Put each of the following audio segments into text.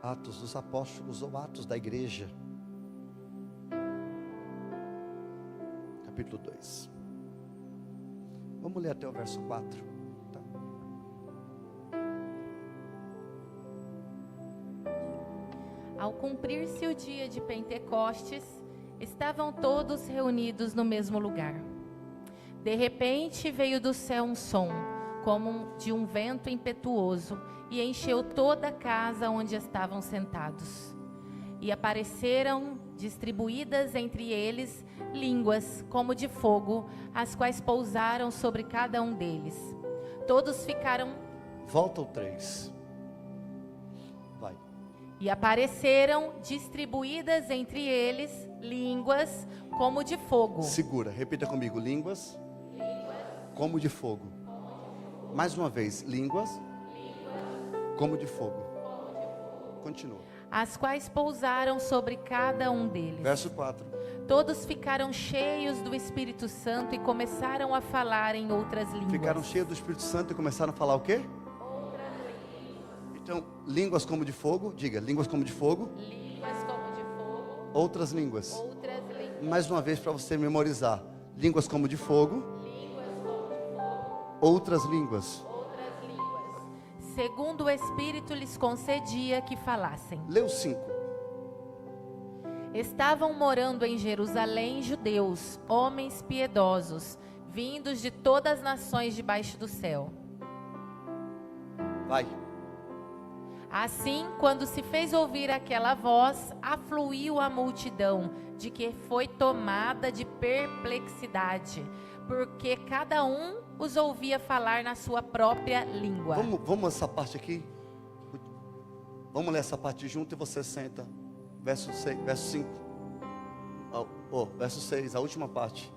Atos dos Apóstolos ou Atos da Igreja, capítulo 2. Vamos ler até o verso 4. Tá? Ao cumprir-se o dia de Pentecostes, estavam todos reunidos no mesmo lugar. De repente veio do céu um som, como de um vento impetuoso, e encheu toda a casa onde estavam sentados. E apareceram, distribuídas entre eles, línguas como de fogo, as quais pousaram sobre cada um deles. Todos ficaram... Volta o 3. Vai. E apareceram, distribuídas entre eles, línguas como de fogo. Segura, repita comigo. Línguas, como de fogo. Mais uma vez, línguas, como de fogo. Continua. As quais pousaram sobre cada um deles. Verso 4. Todos ficaram cheios do Espírito Santo e começaram a falar em outras línguas. Ficaram cheios do Espírito Santo e começaram a falar o quê? Então, línguas como de fogo. Diga, línguas como de fogo. Línguas como de fogo. Outras línguas. Outras línguas. Mais uma vez para você memorizar. Línguas como de fogo. Línguas como de fogo. Outras línguas. Outras línguas. Segundo o Espírito lhes concedia que falassem. Lê o 5. Estavam morando em Jerusalém judeus, homens piedosos, vindos de todas as nações debaixo do céu. Vai. Assim, quando se fez ouvir aquela voz, afluiu a multidão, de que foi tomada de perplexidade, porque cada um os ouvia falar na sua própria língua. Vamos essa parte aqui. Vamos ler essa parte junto e você senta. Verso 6, verso 5. Verso 6, a última parte.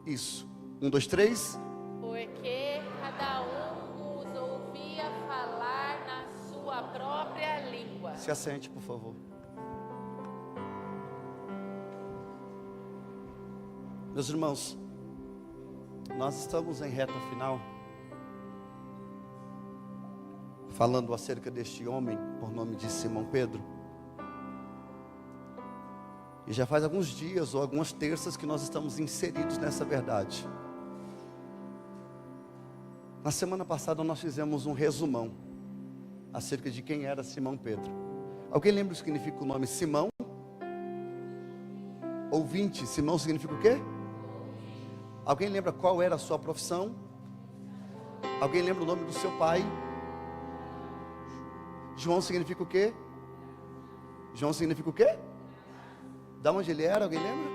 Isso. 1, 2, 3. Porque cada um os ouvia falar na sua própria língua. Se assente, por favor. Meus irmãos, nós estamos em reta final, falando acerca deste homem, por nome de Simão Pedro. E já faz alguns dias ou algumas terças que nós estamos inseridos nessa verdade. Na semana passada nós fizemos um resumão acerca de quem era Simão Pedro. Alguém lembra o que significa o nome Simão? Ouvinte. Simão significa o quê? Alguém lembra qual era a sua profissão? Alguém lembra o nome do seu pai? João significa o quê? João significa o quê? Da onde ele era? Alguém lembra?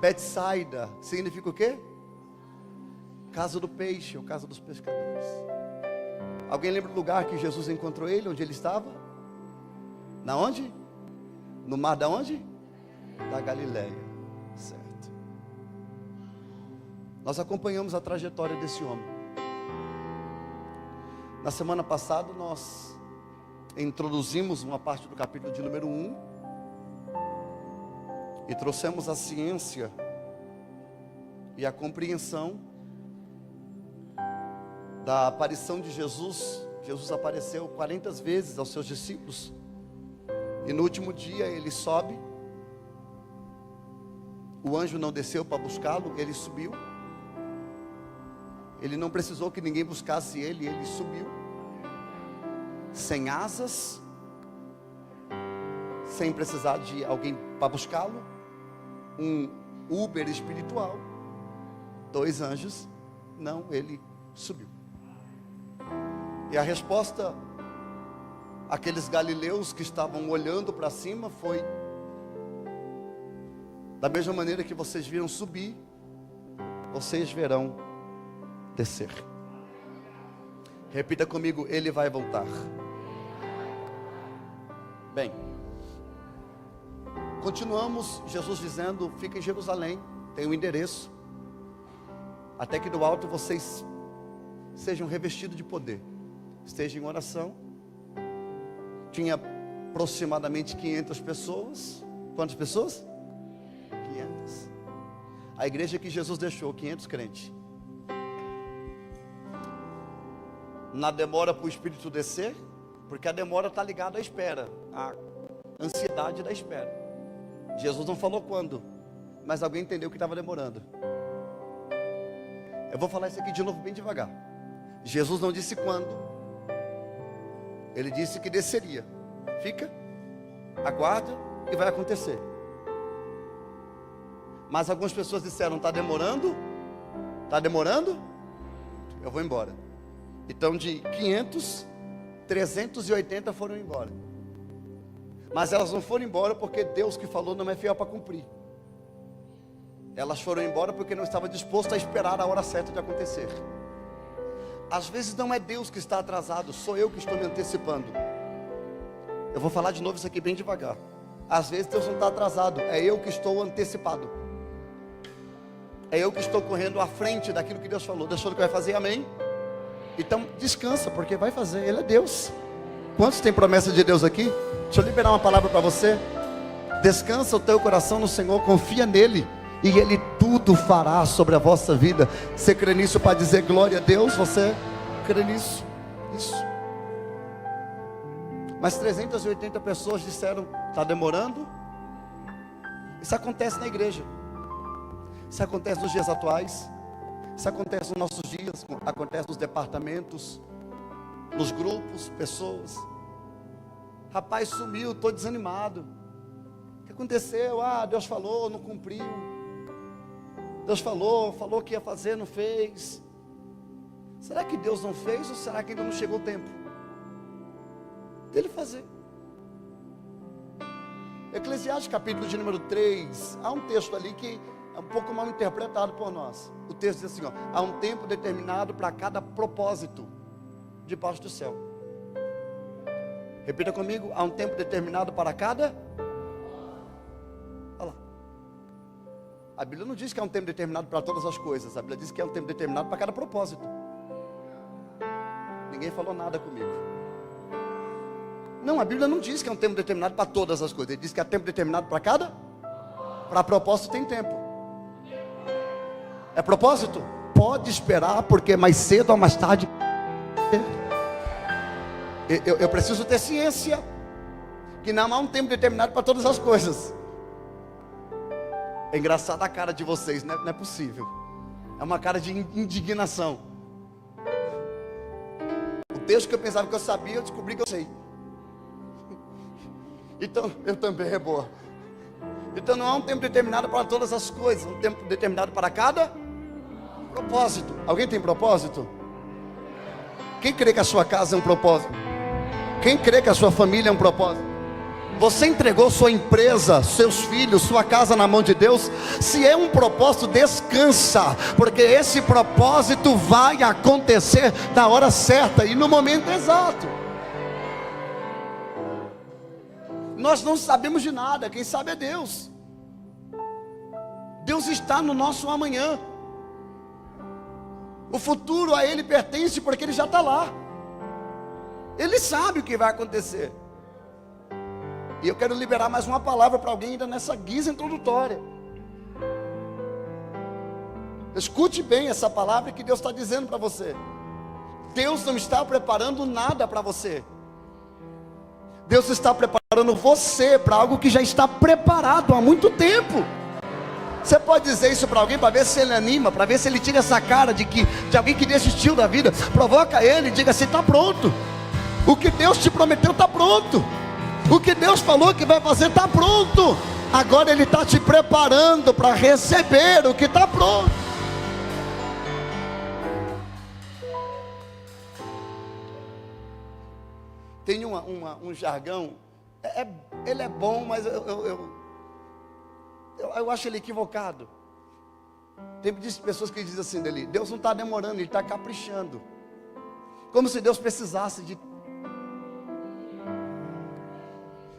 Betsaida significa o quê? Casa do peixe, ou casa dos pescadores. Alguém lembra do lugar que Jesus encontrou ele? Onde ele estava? Na onde? No mar da onde? Da Galileia. Certo. Nós acompanhamos a trajetória desse homem. Na semana passada nós introduzimos uma parte do capítulo de número 1 e trouxemos a ciência e a compreensão da aparição de Jesus. Jesus apareceu 40 vezes aos seus discípulos e no último dia ele sobe. O anjo não desceu para buscá-lo, ele subiu. Ele não precisou que ninguém buscasse ele, ele subiu. Sem asas, sem precisar de alguém para buscá-lo, um Uber espiritual, 2 anjos, não, ele subiu. E a resposta àqueles galileus que estavam olhando para cima foi: da mesma maneira que vocês viram subir, vocês verão descer. Repita comigo: ele vai voltar. Bem, continuamos, Jesus dizendo: fica em Jerusalém, tem um endereço, até que do alto vocês sejam revestidos de poder. Estejam em oração. Tinha aproximadamente 500 pessoas. Quantas pessoas? 500. A igreja que Jesus deixou, 500 crentes. Na demora para o Espírito descer, Porque a demora está ligada à espera, à ansiedade da espera. Jesus não falou quando, mas alguém entendeu que estava demorando. Eu vou falar isso aqui de novo bem devagar. Jesus não disse quando, ele disse que desceria. Fica, aguarda e vai acontecer. Mas algumas pessoas disseram: está demorando? Está demorando? Eu vou embora. Então de 500, 380 foram embora. Mas elas não foram embora porque Deus que falou não é fiel para cumprir. Elas foram embora porque não estavam dispostas a esperar a hora certa de acontecer. Às vezes não é Deus que está atrasado, sou eu que estou me antecipando. Eu vou falar de novo isso aqui bem devagar. Às vezes Deus não está atrasado, é eu que estou antecipado. É eu que estou correndo à frente daquilo que Deus falou. Deus falou que vai fazer, amém? Então descansa, porque vai fazer, Ele é Deus. Quantos tem promessa de Deus aqui? Deixa eu liberar uma palavra para você. Descansa o teu coração no Senhor, confia nele, e Ele tudo fará sobre a vossa vida. Você crê nisso para dizer glória a Deus? Você crê nisso? Isso. Mas 380 pessoas disseram: está demorando? Isso acontece na igreja. Isso acontece nos dias atuais. Isso acontece nos nossos dias. Acontece nos departamentos, nos grupos, pessoas. Rapaz, sumiu, estou desanimado. O que aconteceu? Deus falou, não cumpriu. Deus falou que ia fazer, não fez. Será que Deus não fez, ou será que ainda não chegou o tempo dele fazer? Eclesiastes capítulo de número 3, há um texto ali que é um pouco mal interpretado por nós. O texto diz assim, há um tempo determinado para cada propósito debaixo do céu. Repita comigo: há um tempo determinado para cada. Olha lá. A Bíblia não diz que há um tempo determinado para todas as coisas. A Bíblia diz que há um tempo determinado para cada propósito. Ninguém falou nada comigo. Não, a Bíblia não diz que há um tempo determinado para todas as coisas. Ele diz que há tempo determinado para cada. Para propósito tem tempo. É propósito? Pode esperar, porque mais cedo ou mais tarde. Eu preciso ter ciência que não há um tempo determinado para todas as coisas. É engraçada a cara de vocês, né? Não é possível. É uma cara de indignação. O texto que eu pensava que eu sabia, eu descobri que eu sei. Então, eu também é boa. Então não há um tempo determinado para todas as coisas, um tempo determinado para cada propósito. Alguém tem propósito? Quem crê que a sua casa é um propósito? Quem crê que a sua família é um propósito? Você entregou sua empresa, seus filhos, sua casa na mão de Deus? Se é um propósito, descansa, porque esse propósito vai acontecer na hora certa e no momento exato. Nós não sabemos de nada, quem sabe é Deus. Deus está no nosso amanhã. O futuro a Ele pertence porque Ele já está lá. Ele sabe o que vai acontecer. E eu quero liberar mais uma palavra para alguém ainda nessa guisa introdutória. Escute bem essa palavra que Deus está dizendo para você. Deus não está preparando nada para você. Deus está preparando você para algo que já está preparado há muito tempo. Você pode dizer isso para alguém, para ver se ele anima, para ver se ele tira essa cara de alguém que desistiu da vida. Provoca ele, diga assim: está pronto. O que Deus te prometeu está pronto. O que Deus falou que vai fazer está pronto. Agora Ele está te preparando para receber o que está pronto. Tem um jargão, ele é bom, mas eu acho ele equivocado. Tem pessoas que dizem assim dele: Deus não está demorando, Ele está caprichando. Como se Deus precisasse de...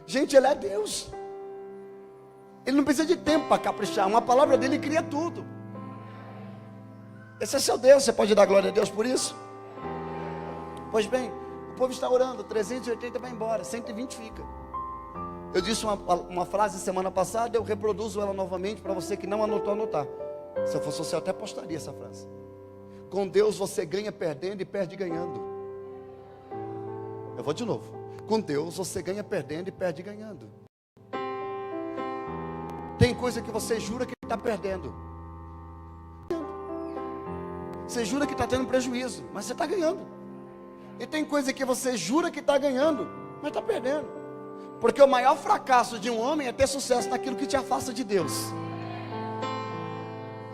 Gente, Ele é Deus. Ele não precisa de tempo para caprichar. Uma palavra dele cria tudo. Esse é seu Deus. Você pode dar glória a Deus por isso? Pois bem, o povo está orando. 380 vai embora, 120 fica. Eu disse uma frase semana passada, eu reproduzo ela novamente para você que não anotou, anotar. Se eu fosse você, eu até postaria essa frase. Com Deus você ganha perdendo e perde ganhando. Eu vou de novo. Com Deus você ganha perdendo e perde ganhando. Tem coisa que você jura que está perdendo. Você jura que está tendo prejuízo, mas você está ganhando. E tem coisa que você jura que está ganhando, mas está perdendo. Porque o maior fracasso de um homem é ter sucesso naquilo que te afasta de Deus.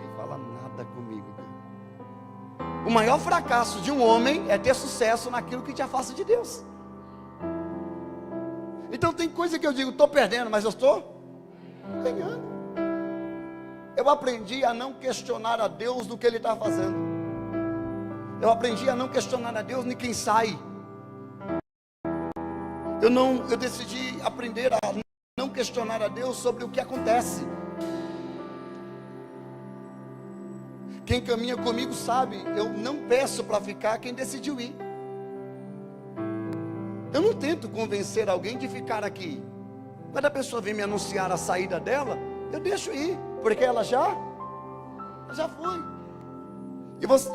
Não fala nada comigo. O maior fracasso de um homem é ter sucesso naquilo que te afasta de Deus. Então tem coisa que eu digo, estou perdendo, mas eu estou ganhando. Eu aprendi a não questionar a Deus do que Ele está fazendo. Eu aprendi a não questionar a Deus de quem sai. Eu decidi aprender a não questionar a Deus sobre o que acontece. Quem caminha comigo sabe, eu não peço para ficar quem decidiu ir. Eu não tento convencer alguém de ficar aqui. Quando a pessoa vem me anunciar a saída dela, eu deixo ir, porque ela já foi. E você,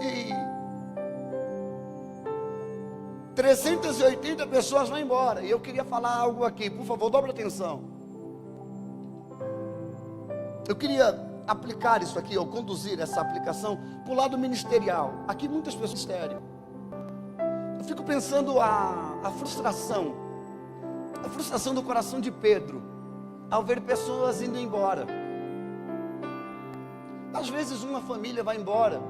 380 pessoas vão embora. E eu queria falar algo aqui, por favor, dobre atenção. Eu queria aplicar isso aqui, ou conduzir essa aplicação para o lado ministerial. Aqui muitas pessoas ministério. Eu fico pensando a frustração do coração de Pedro, ao ver pessoas indo embora. Às vezes uma família vai embora,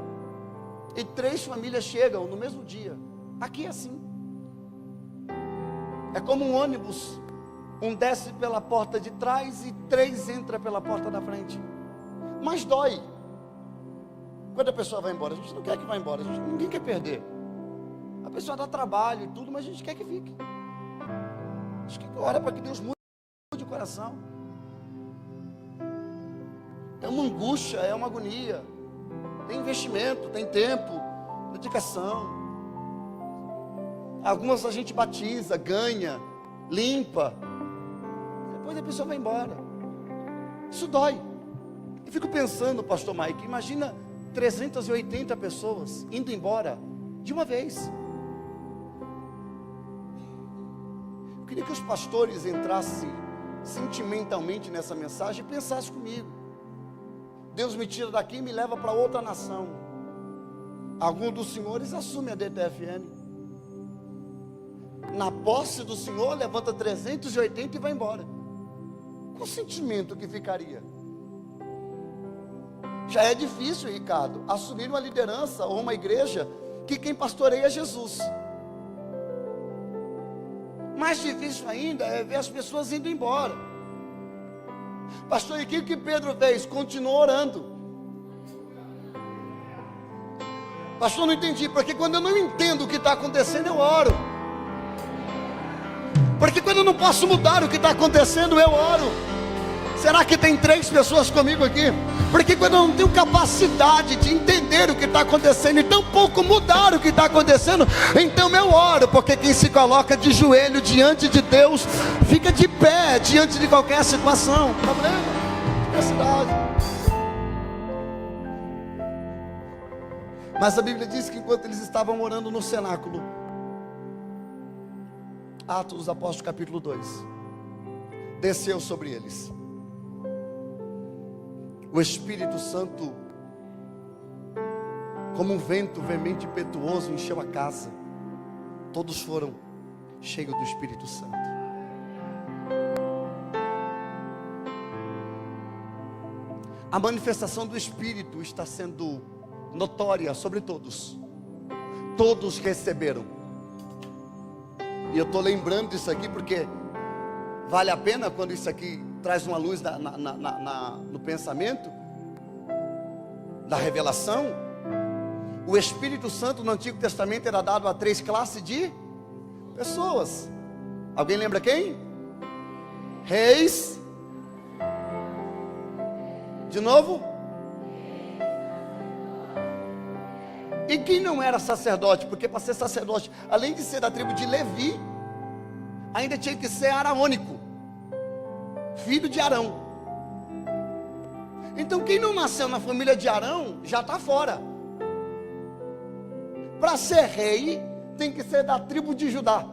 e 3 famílias chegam no mesmo dia. Aqui é assim. É como um ônibus, um desce pela porta de trás e 3 entram pela porta da frente. Mas dói quando a pessoa vai embora. A gente não quer que vá embora, ninguém quer perder. A pessoa dá trabalho e tudo, mas a gente quer que fique. A gente ora para que Deus mude o coração. É uma angústia, é uma agonia. Tem investimento, tem tempo, dedicação. Algumas a gente batiza, ganha, limpa. Depois a pessoa vai embora. Isso dói. Eu fico pensando, pastor Mike, imagina 380 pessoas indo embora de uma vez. Eu queria que os pastores entrassem sentimentalmente nessa mensagem e pensassem comigo. Deus me tira daqui e me leva para outra nação. Algum dos senhores assume a DTFN. Na posse do Senhor, levanta 380 e vai embora. Qual sentimento que ficaria? Já é difícil, Ricardo, assumir uma liderança ou uma igreja que quem pastoreia é Jesus. Mais difícil ainda é ver as pessoas indo embora. Pastor, e o que Pedro fez? Continuou orando. Pastor, não entendi, porque quando eu não entendo o que está acontecendo, eu oro. Porque quando eu não posso mudar o que está acontecendo, eu oro. Será que tem 3 pessoas comigo aqui? Porque quando eu não tenho capacidade de entender o que está acontecendo e tampouco mudar o que está acontecendo, então eu oro. Porque quem se coloca de joelho diante de Deus, fica de pé diante de qualquer situação, problema, necessidade. Mas a Bíblia diz que enquanto eles estavam orando no cenáculo, Atos dos Apóstolos capítulo 2, desceu sobre eles o Espírito Santo, como um vento veemente e impetuoso, encheu a casa. Todos foram cheios do Espírito Santo. A manifestação do Espírito está sendo notória sobre todos. Todos receberam. E eu estou lembrando disso aqui porque vale a pena quando isso aqui traz uma luz no pensamento, da revelação. O Espírito Santo no Antigo Testamento era dado a 3 classes de pessoas. Alguém lembra quem? Reis. De novo? E quem não era sacerdote? Porque para ser sacerdote, além de ser da tribo de Levi, ainda tinha que ser araônico, filho de Arão. Então quem não nasceu na família de Arão, já está fora. Para ser rei, tem que ser da tribo de Judá.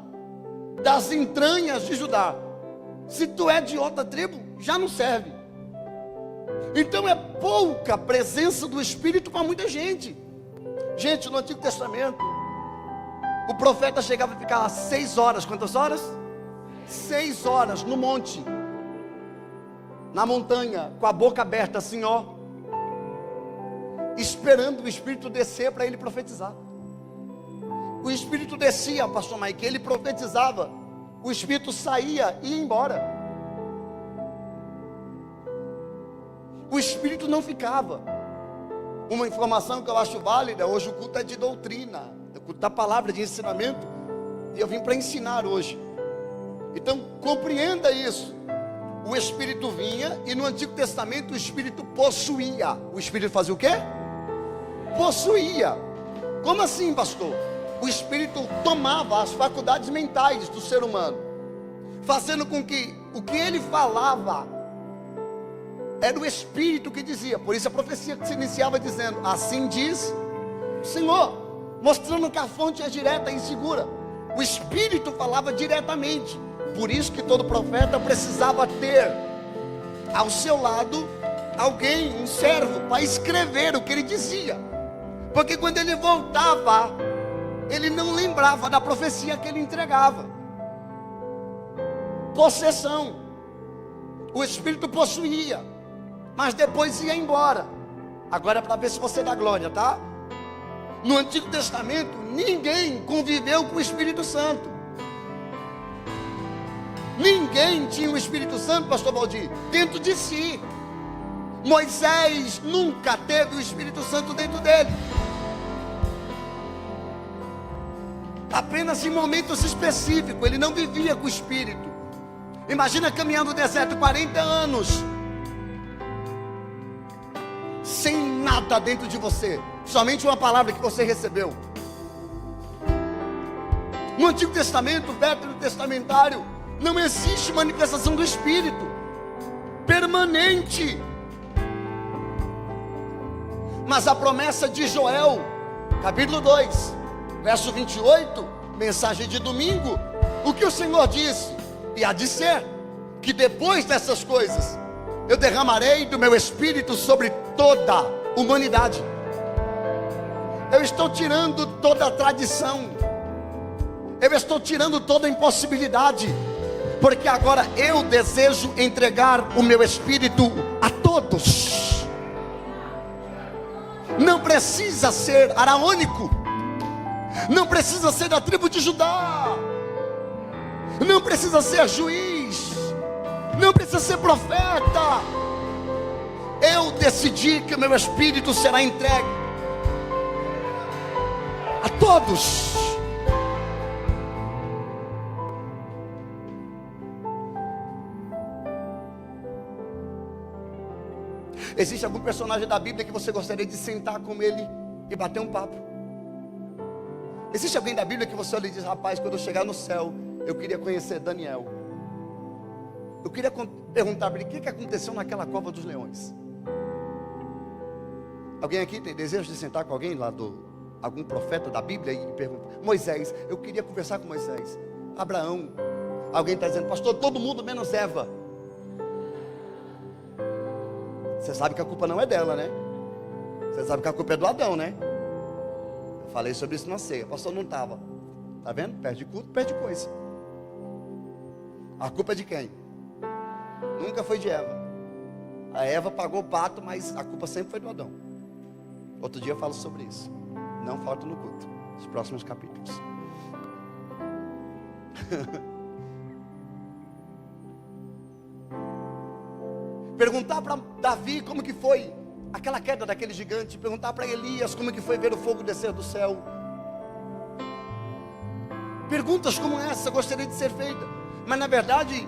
das entranhas de Judá. Se tu é de outra tribo, já não serve. Então é pouca a presença do Espírito para muita gente. Gente, no Antigo Testamento, o profeta chegava a ficar 6 horas, quantas horas? 6 horas no monte, na montanha, com a boca aberta assim, ó, esperando o Espírito descer para ele profetizar. O Espírito descia, pastor Mike, ele profetizava, o Espírito saía e ia embora. O Espírito não ficava. Uma informação que eu acho válida, hoje o culto é de doutrina, o culto da palavra, de ensinamento, e eu vim para ensinar hoje. Então compreenda isso. O Espírito vinha, e no Antigo Testamento o Espírito possuía. O Espírito fazia o quê? Possuía. Como assim, pastor? O Espírito tomava as faculdades mentais do ser humano, fazendo com que o que ele falava era o Espírito que dizia. Por isso a profecia que se iniciava dizendo: assim diz o Senhor, mostrando que a fonte é direta e segura. O Espírito falava diretamente. Por isso que todo profeta precisava ter ao seu lado alguém, um servo, para escrever o que ele dizia. Porque quando ele voltava, ele não lembrava da profecia que ele entregava. Possessão. O Espírito possuía, mas depois ia embora. Agora é para ver se você dá glória, tá? No Antigo Testamento, ninguém conviveu com o Espírito Santo. Ninguém tinha o Espírito Santo, pastor Valdir, dentro de si. Moisés nunca teve o Espírito Santo dentro dele. Apenas em momentos específicos, ele não vivia com o Espírito. Imagina caminhando no deserto 40 anos, sem nada dentro de você, somente uma palavra que você recebeu. No Antigo Testamento, Velho Testamentário, não existe manifestação do Espírito permanente. Mas a promessa de Joel, capítulo 2, verso 28, mensagem de domingo, o que o Senhor disse? E há de ser que depois dessas coisas eu derramarei do meu Espírito sobre toda a humanidade. Eu estou tirando toda a tradição, eu estou tirando toda a impossibilidade, porque agora eu desejo entregar o meu Espírito a todos. Não precisa ser araônico, não precisa ser da tribo de Judá, não precisa ser juiz, não precisa ser profeta. Eu decidi que o meu Espírito será entregue a todos. Existe algum personagem da Bíblia que você gostaria de sentar com ele e bater um papo? Existe alguém da Bíblia que você olha e diz: rapaz, quando eu chegar no céu, eu queria conhecer Daniel. Eu queria perguntar para ele: o que aconteceu naquela cova dos leões? Alguém aqui tem desejo de sentar com alguém lá algum profeta da Bíblia e perguntar? Moisés, eu queria conversar com Moisés. Abraão. Alguém está dizendo: pastor, todo mundo menos Eva. Você sabe que a culpa não é dela, né? Você sabe que a culpa é do Adão, né? Eu falei sobre isso na ceia. O pastor não estava. Está vendo? Perde culto, perde coisa. A culpa é de quem? Nunca foi de Eva. A Eva pagou o pato, mas a culpa sempre foi do Adão. Outro dia eu falo sobre isso. Não falta no culto. Os próximos capítulos. Perguntar para Davi como que foi aquela queda daquele gigante. Perguntar para Elias como que foi ver o fogo descer do céu. Perguntas como essa gostaria de ser feitas, mas na verdade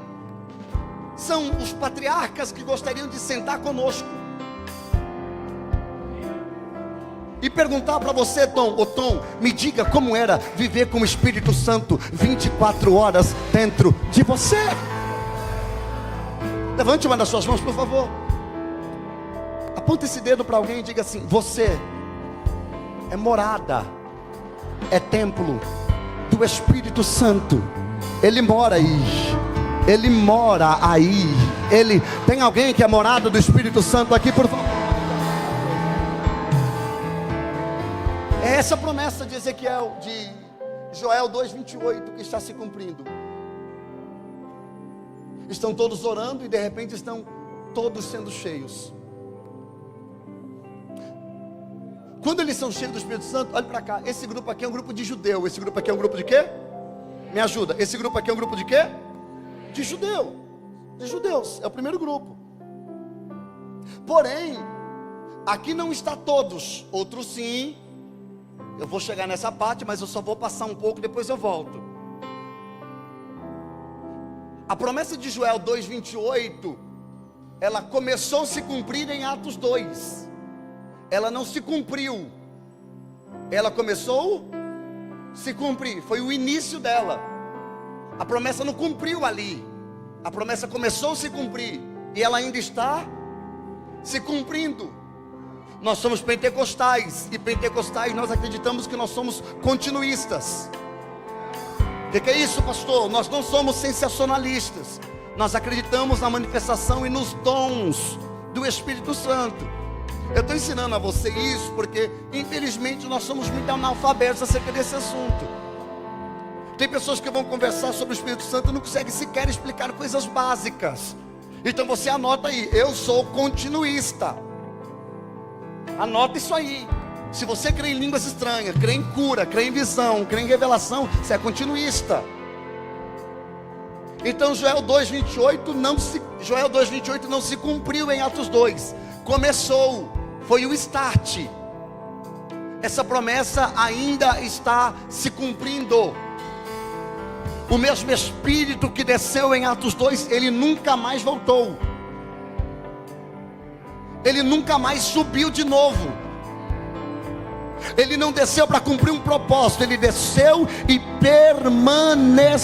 são os patriarcas que gostariam de sentar conosco e perguntar para você: Tom, me diga como era viver com o Espírito Santo 24 horas dentro de você. Levante uma das suas mãos, por favor. Aponta esse dedo para alguém e diga assim: você é morada, é templo do Espírito Santo Ele mora aí. Ele mora aí. Ele tem alguém que é morado do Espírito Santo aqui, por favor. É essa promessa de Ezequiel, de Joel 2:28 que está se cumprindo. Estão todos orando e de repente estão todos sendo cheios. Quando eles são cheios do Espírito Santo, olha para cá, esse grupo aqui é um grupo de judeu. Esse grupo aqui é um grupo de quê? Me ajuda. Esse grupo aqui é um grupo de quê? De judeu. De judeus, é o primeiro grupo. Porém, aqui não está todos, outros sim. Eu vou chegar nessa parte, mas eu só vou passar um pouco, depois eu volto. A promessa de Joel 2:28, ela começou a se cumprir em Atos 2. Ela não se cumpriu. Ela começou a se cumprir. Foi o início dela. A promessa não cumpriu ali. A promessa começou a se cumprir. E ela ainda está se cumprindo. Nós somos pentecostais. E pentecostais nós acreditamos que nós somos continuistas. O que é isso, pastor? Nós não somos sensacionalistas. Nós acreditamos na manifestação e nos dons do Espírito Santo. Eu estou ensinando a você isso porque, infelizmente, nós somos muito analfabetos acerca desse assunto. Tem pessoas que vão conversar sobre o Espírito Santo e não conseguem sequer explicar coisas básicas. Então você anota aí, eu sou continuista. Anota isso aí. Se você crê em línguas estranhas, crê em cura, crê em visão, crê em revelação, você é continuista. Então Joel 2:28 não se cumpriu em Atos 2. Começou, foi o start. Essa promessa ainda está se cumprindo. O mesmo Espírito que desceu em Atos 2, ele nunca mais voltou. Ele nunca mais subiu de novo. Ele não desceu para cumprir um propósito, ele desceu e permaneceu.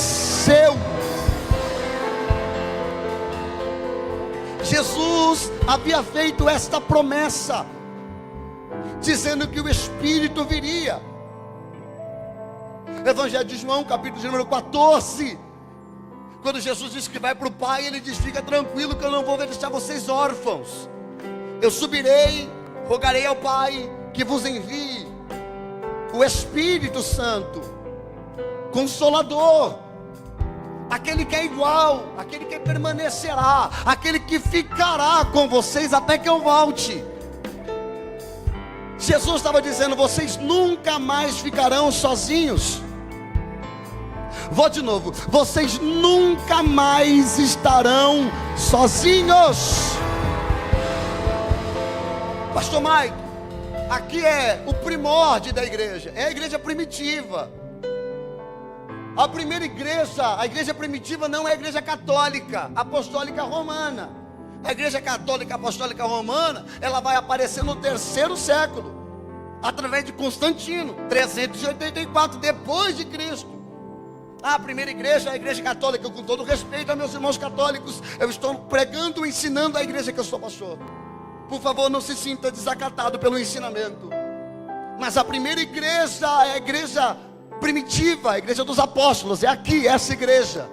Jesus havia feito esta promessa, dizendo que o Espírito viria. Evangelho de João, capítulo de número 14. Quando Jesus disse que vai para o Pai, ele diz: fica tranquilo que eu não vou deixar vocês órfãos. Eu subirei, rogarei ao Pai que vos envie o Espírito Santo, Consolador, aquele que é igual, aquele que permanecerá, aquele que ficará com vocês até que eu volte. Jesus estava dizendo: vocês nunca mais ficarão sozinhos. Vou de novo, vocês nunca mais estarão sozinhos. Pastor Mike, aqui é o primórdio da igreja, é a igreja primitiva. A primeira igreja, a igreja primitiva não é a igreja católica, apostólica romana. A igreja católica apostólica romana, ela vai aparecer no 3º século, através de Constantino, 384 depois de Cristo. A primeira igreja é a igreja católica. Com todo respeito a meus irmãos católicos, eu estou pregando e ensinando a igreja que eu sou pastor. Por favor, não se sinta desacatado pelo ensinamento. Mas a primeira igreja é a igreja primitiva, a igreja dos apóstolos. É aqui, essa igreja,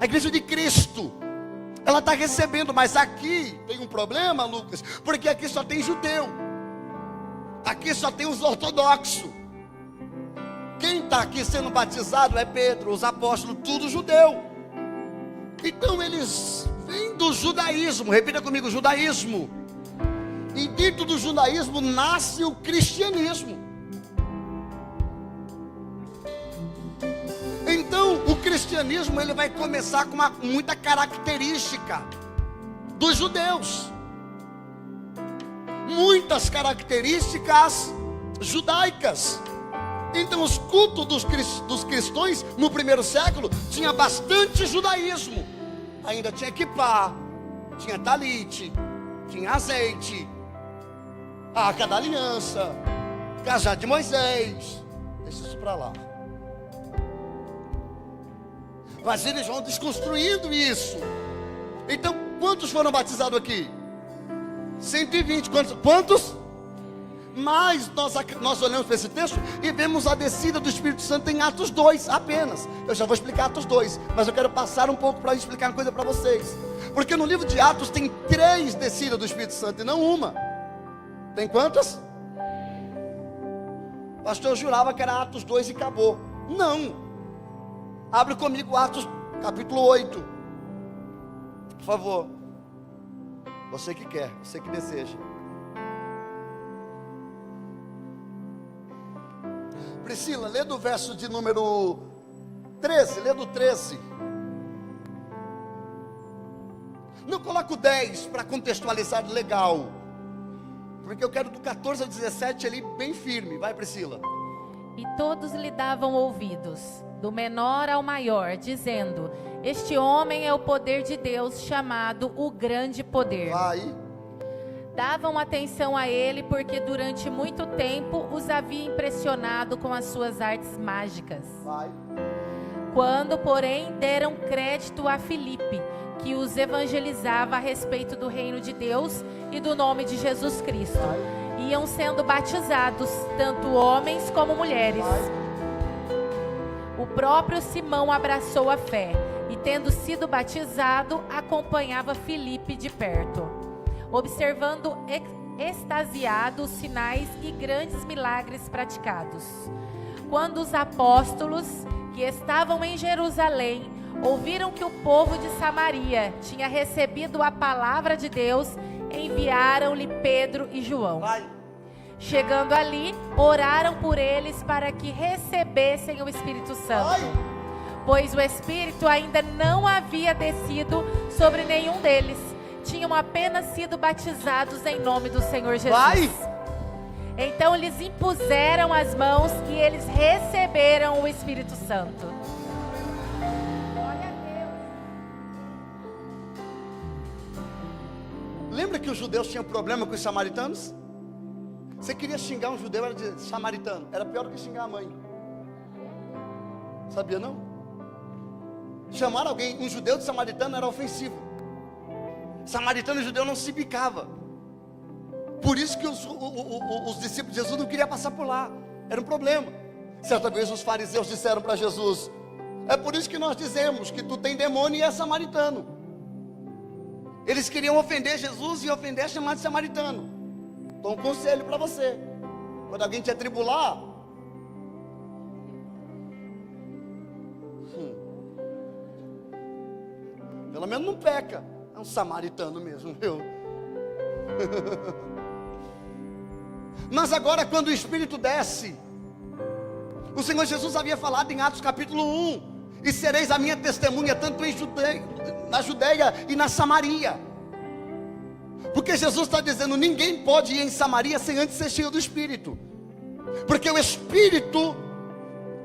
a igreja de Cristo. Ela está recebendo, mas aqui tem um problema, Lucas, porque aqui só tem judeu, aqui só tem os ortodoxos. Quem está aqui sendo batizado é Pedro, os apóstolos, tudo judeu. Então eles vêm do judaísmo. Repita comigo: judaísmo. E dentro do judaísmo nasce o cristianismo. Então o cristianismo, ele vai começar com muita característica dos judeus, muitas características judaicas. Então os cultos dos cristãos no primeiro século tinha bastante judaísmo. Ainda tinha equipar, tinha talite, tinha azeite, a arca da aliança, cajado de Moisés. Deixa isso para lá. Mas eles vão desconstruindo isso. Então quantos foram batizados aqui? 120. Quantos? Mas nós olhamos para esse texto e vemos a descida do Espírito Santo em Atos 2 apenas. Eu já vou explicar Atos 2, mas eu quero passar um pouco para explicar uma coisa para vocês. Porque no livro de Atos tem 3 descidas do Espírito Santo e não uma. Tem quantas? Pastor, eu jurava que era Atos 2 e acabou. Não. Abre comigo Atos capítulo 8. Por favor. Você que quer, você que deseja. Priscila, lê do verso de número 13, lê do 13. Não coloco 10 para contextualizar legal, porque eu quero do 14 ao 17 ali bem firme. Vai, Priscila. E todos lhe davam ouvidos, do menor ao maior, dizendo: este homem é o poder de Deus, chamado o grande poder. Vai. Davam atenção a ele, porque durante muito tempo os havia impressionado com as suas artes mágicas. Vai. Quando, porém, deram crédito a Filipe, que os evangelizava a respeito do reino de Deus e do nome de Jesus Cristo, iam sendo batizados, tanto homens como mulheres. O próprio Simão abraçou a fé, e tendo sido batizado, acompanhava Filipe de perto, observando extasiados sinais e grandes milagres praticados. Quando os apóstolos que estavam em Jerusalém ouviram que o povo de Samaria tinha recebido a palavra de Deus, enviaram-lhe Pedro e João. Vai. Chegando ali, oraram por eles para que recebessem o Espírito Santo. Vai. Pois o Espírito ainda não havia descido sobre nenhum deles. Tinham apenas sido batizados em nome do Senhor Jesus. Vai. Então lhes impuseram as mãos e eles receberam o Espírito Santo. Glória a Deus. Lembra que os judeus tinham problema com os samaritanos? Você queria xingar um judeu, era de samaritano. Era pior do que xingar a mãe. Sabia não? Chamar alguém, um judeu de samaritano, era ofensivo. Samaritano e judeu não se bicava. Por isso que os discípulos de Jesus não queriam passar por lá. Era um problema. Certa vez os fariseus disseram para Jesus: é por isso que nós dizemos que tu tem demônio e é samaritano. Eles queriam ofender Jesus e ofender chamar de samaritano. Então um conselho para você: quando alguém te atribular, pelo menos não peca. É um samaritano mesmo, viu? Mas agora, quando o Espírito desce, o Senhor Jesus havia falado em Atos capítulo 1: e sereis a minha testemunha tanto na Judeia e na Samaria. Porque Jesus está dizendo: ninguém pode ir em Samaria sem antes ser cheio do Espírito. Porque o Espírito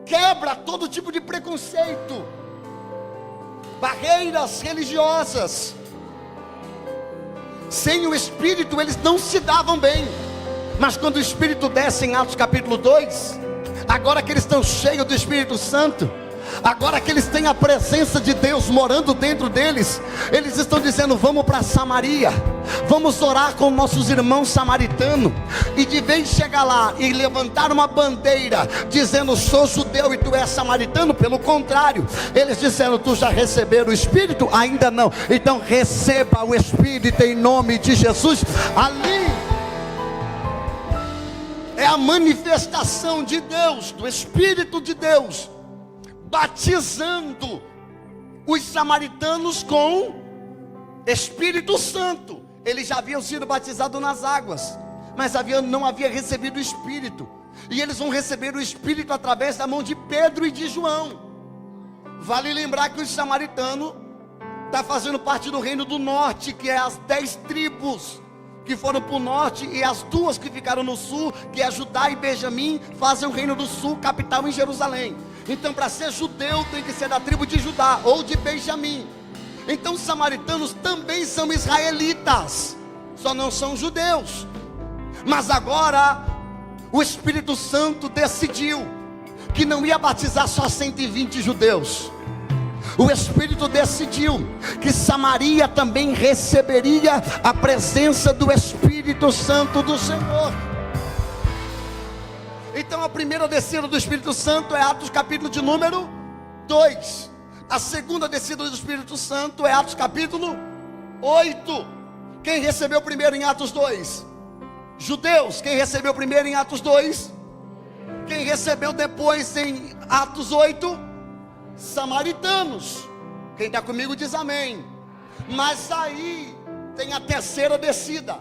quebra todo tipo de preconceito, barreiras religiosas. Sem o Espírito eles não se davam bem. Mas quando o Espírito desce em Atos capítulo 2, agora que eles estão cheios do Espírito Santo, agora que eles têm a presença de Deus morando dentro deles, eles estão dizendo: vamos para Samaria, vamos orar com nossos irmãos samaritanos. E de vez de chegar lá e levantar uma bandeira dizendo: sou judeu e tu és samaritano, pelo contrário, eles disseram: tu já receberam o Espírito? Ainda não. Então receba o Espírito em nome de Jesus. Ali é a manifestação de Deus, do Espírito de Deus, batizando os samaritanos com Espírito Santo. Eles já haviam sido batizados nas águas, mas não havia recebido o Espírito. E eles vão receber o Espírito através da mão de Pedro e de João. Vale lembrar que os samaritanos estão fazendo parte do reino do norte, que é as 10 tribos que foram para o norte, e as 2 que ficaram no sul, que é Judá e Benjamim, fazem o reino do sul, capital em Jerusalém. Então, para ser judeu, tem que ser da tribo de Judá ou de Benjamim. Então, os samaritanos também são israelitas, só não são judeus. Mas agora, o Espírito Santo decidiu que não ia batizar só 120 judeus. O Espírito decidiu que Samaria também receberia a presença do Espírito Santo do Senhor. Então a primeira descida do Espírito Santo é Atos capítulo de número 2. A segunda descida do Espírito Santo é Atos capítulo 8. Quem recebeu primeiro em Atos 2? Judeus. Quem recebeu primeiro em Atos 2? Quem recebeu depois em Atos 8? Samaritanos. Quem está comigo diz amém. Mas aí tem a terceira descida.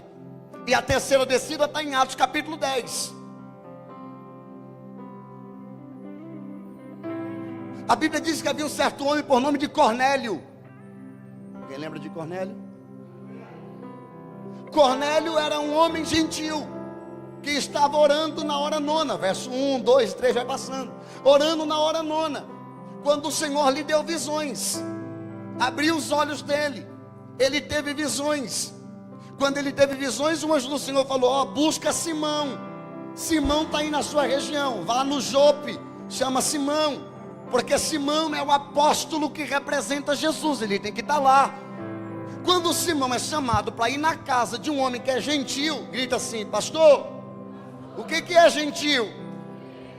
E a terceira descida está em Atos capítulo 10. A Bíblia diz que havia um certo homem por nome de Cornélio. Alguém lembra de Cornélio? Cornélio era um homem gentil, que estava orando na hora nona. Verso 1, 2, 3, vai passando. Orando na hora nona. Quando o Senhor lhe deu visões. Abriu os olhos dele. Ele teve visões. Quando ele teve visões, o anjo do Senhor falou: ó, busca Simão. Simão está aí na sua região. Vá no Jope. Chama Simão. Porque Simão é o apóstolo que representa Jesus. Ele tem que estar lá. Quando Simão é chamado para ir na casa de um homem que é gentil, grita assim: pastor, o que é gentil?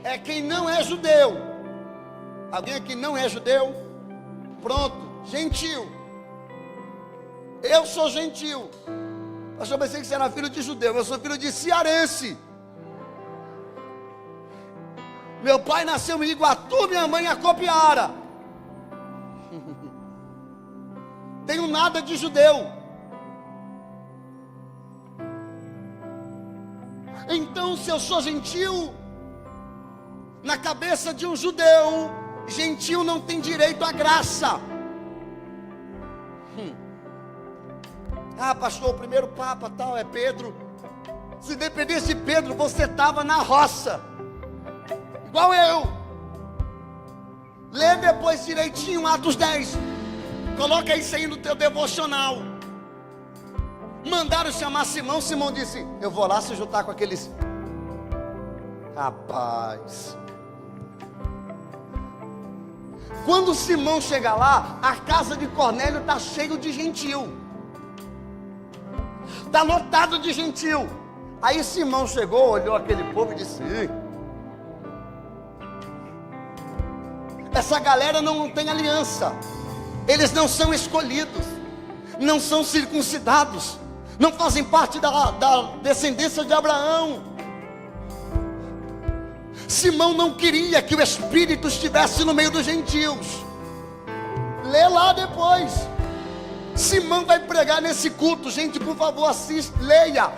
É quem não é judeu. Alguém aqui não é judeu? Pronto, gentil. Eu sou gentil. Pastor, eu pensei que você era filho de judeu. Eu sou filho de cearense. Meu pai nasceu em Iguatu, minha mãe em Acopiara. Tenho nada de judeu. Então, se eu sou gentil, na cabeça de um judeu, gentil não tem direito à graça. Ah, pastor, o primeiro papa tal é Pedro. Se dependesse de Pedro, você estava na roça, igual eu. Lê depois direitinho Atos 10. Coloca isso aí no teu devocional. Mandaram chamar Simão. Simão disse: eu vou lá se juntar com aqueles. Rapaz, quando Simão chega lá, a casa de Cornélio está cheio de gentil. Está lotado de gentil. Aí Simão chegou, olhou aquele povo e disse: essa galera não tem aliança. Eles não são escolhidos, não são circuncidados, não fazem parte da descendência de Abraão. Simão não queria que o Espírito estivesse no meio dos gentios. Lê lá depois. Simão vai pregar nesse culto. Gente, por favor, assista, leia.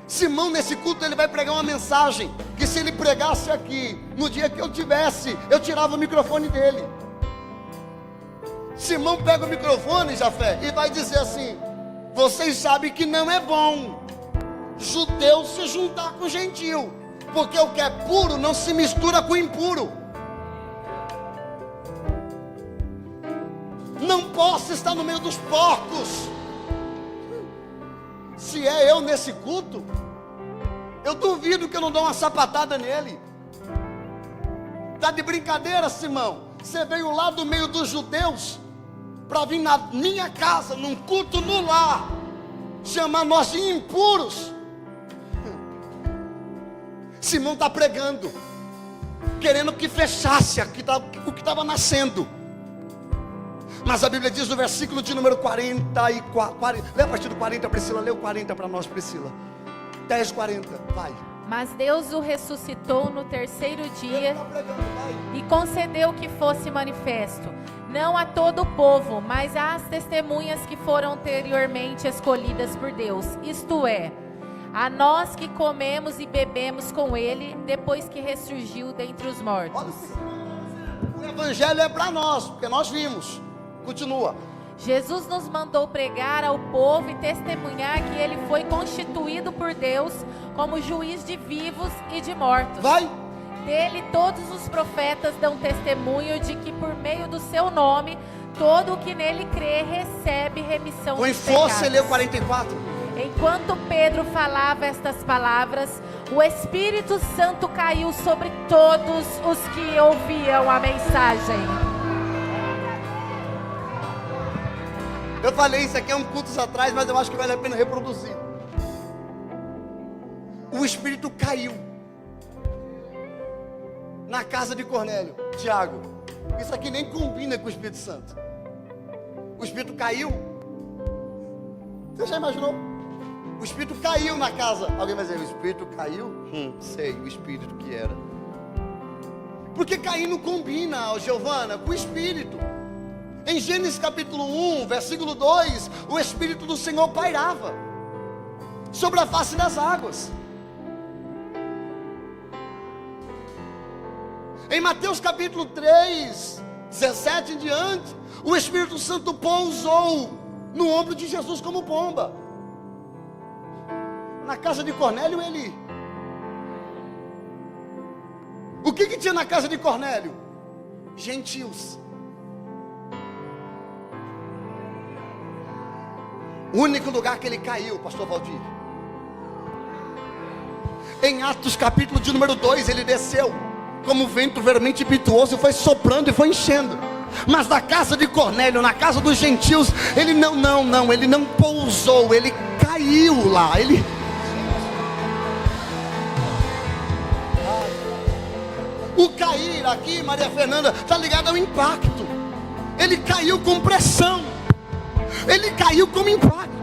Simão nesse culto ele vai pregar uma mensagem que se ele pregasse aqui, no dia que eu tivesse, eu tirava o microfone dele. Simão pega o microfone, Jafé, e vai dizer assim: vocês sabem que não é bom judeu se juntar com gentil, porque o que é puro não se mistura com o impuro. Não posso estar no meio dos porcos. Se é eu nesse culto, eu duvido que eu não dou uma sapatada nele. Tá de brincadeira, Simão? Você veio lá do meio dos judeus para vir na minha casa, num culto no lar, chamar nós de impuros. Simão está pregando, querendo que fechasse o que estava nascendo. Mas a Bíblia diz no versículo de número 44, lê a partir do 40, Priscila, lê o 40 para nós, Priscila. 10, 40, vai. Mas Deus o ressuscitou no terceiro dia e concedeu que fosse manifesto, não a todo o povo, mas às testemunhas que foram anteriormente escolhidas por Deus, isto é, a nós que comemos e bebemos com ele, depois que ressurgiu dentre os mortos. O evangelho é para nós, porque nós vimos. Continua. Jesus nos mandou pregar ao povo e testemunhar que ele foi constituído por Deus como juiz de vivos e de mortos. Vai. Dele todos os profetas dão testemunho de que por meio do seu nome, todo o que nele crê recebe remissão Com dos força, pecados. lê o 44. Enquanto Pedro falava estas palavras, o Espírito Santo caiu sobre todos os que ouviam a mensagem. Eu falei isso aqui há uns cultos atrás, mas eu acho que vale a pena reproduzir. O Espírito caiu. na casa de Cornélio. Tiago, isso aqui nem combina com o Espírito Santo. O Espírito caiu. Você já imaginou? O Espírito caiu na casa. Alguém vai dizer, o Espírito caiu? Sei, o Espírito que era. Porque cair não combina, Giovana, com o Espírito. Em Gênesis capítulo 1, versículo 2, o Espírito do Senhor pairava sobre a face das águas. Em Mateus capítulo 3, 17 em diante, o Espírito Santo pousou no ombro de Jesus como pomba. Na casa de Cornélio, ele... O que tinha na casa de Cornélio? Gentios. O único lugar que ele caiu, pastor Valdir. Em Atos capítulo de número 2, ele desceu como vento vermente impetuoso, foi soprando e foi enchendo. Mas na casa de Cornélio, na casa dos gentios, ele ele não pousou, ele caiu lá, O cair aqui, Maria Fernanda, está ligado ao impacto. Ele caiu com pressão. Ele caiu com impacto.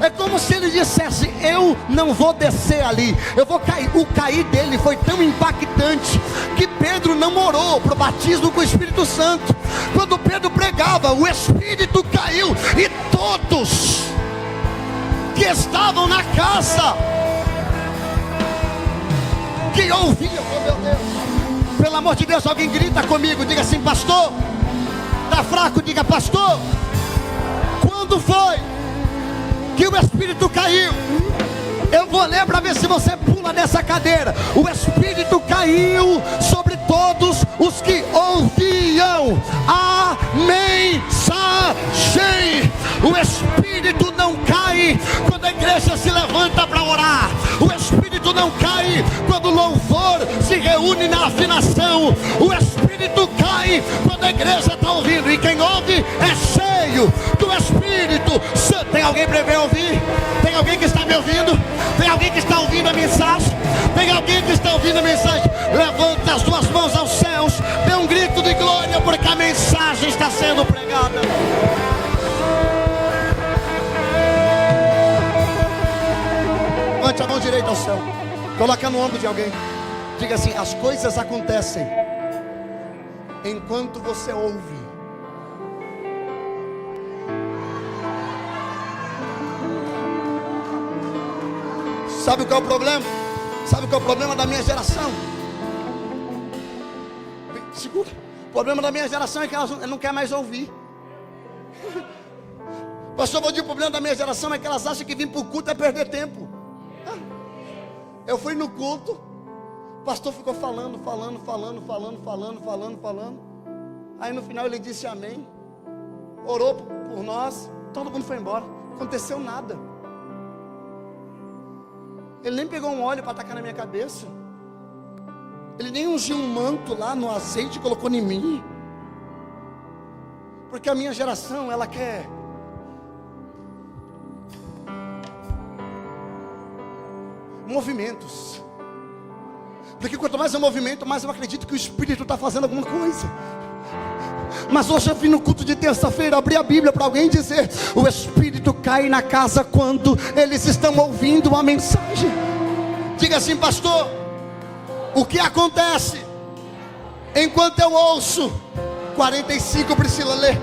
É como se ele dissesse, eu não vou descer ali, eu vou cair. O cair dele foi tão impactante que Pedro não orou para o batismo com o Espírito Santo. Quando Pedro pregava, o Espírito caiu e todos que estavam na casa, que ouviam, oh meu Deus, pelo amor de Deus, alguém grita comigo, diga assim, pastor. Está fraco, diga, pastor. Quando foi que o Espírito caiu? Eu vou ler para ver se você pula nessa cadeira. O Espírito caiu sobre todos os que ouviam a mensagem. O Espírito não cai quando a igreja se levanta para orar. O Espírito não cai quando o louvor se reúne na afinação. O Espírito cai quando a igreja está ouvindo. E quem ouve é cheio do Espírito Santo. Tem alguém para me ouvir? Tem alguém que está me ouvindo? Tem alguém que está ouvindo a mensagem? Tem alguém que está ouvindo a mensagem? Levanta as suas mãos aos céus, dê um grito de glória, porque a mensagem está sendo pregada. Levante a mão direita ao céu, coloca no ombro de alguém, diga assim, as coisas acontecem enquanto você ouve. Sabe qual é o problema? Sabe qual é o problema da minha geração? Segura. O problema da minha geração é que ela não quer mais ouvir. Pastor Valdir, o problema da minha geração é que elas acham que vir para o culto é perder tempo. Eu fui no culto, o pastor ficou falando. Aí no final ele disse amém. Orou por nós, todo mundo foi embora. Não aconteceu nada. Ele nem pegou um óleo para tacar na minha cabeça. Ele nem ungiu um manto lá no azeite e colocou em mim. Porque a minha geração, ela quer movimentos. Porque quanto mais eu movimento, mais eu acredito que o Espírito está fazendo alguma coisa. Mas hoje eu vim no culto de terça-feira abrir a Bíblia para alguém dizer: o Espírito cai na casa quando eles estão ouvindo a mensagem. Diga assim, pastor, o que acontece enquanto eu ouço? 45, Priscila, lê.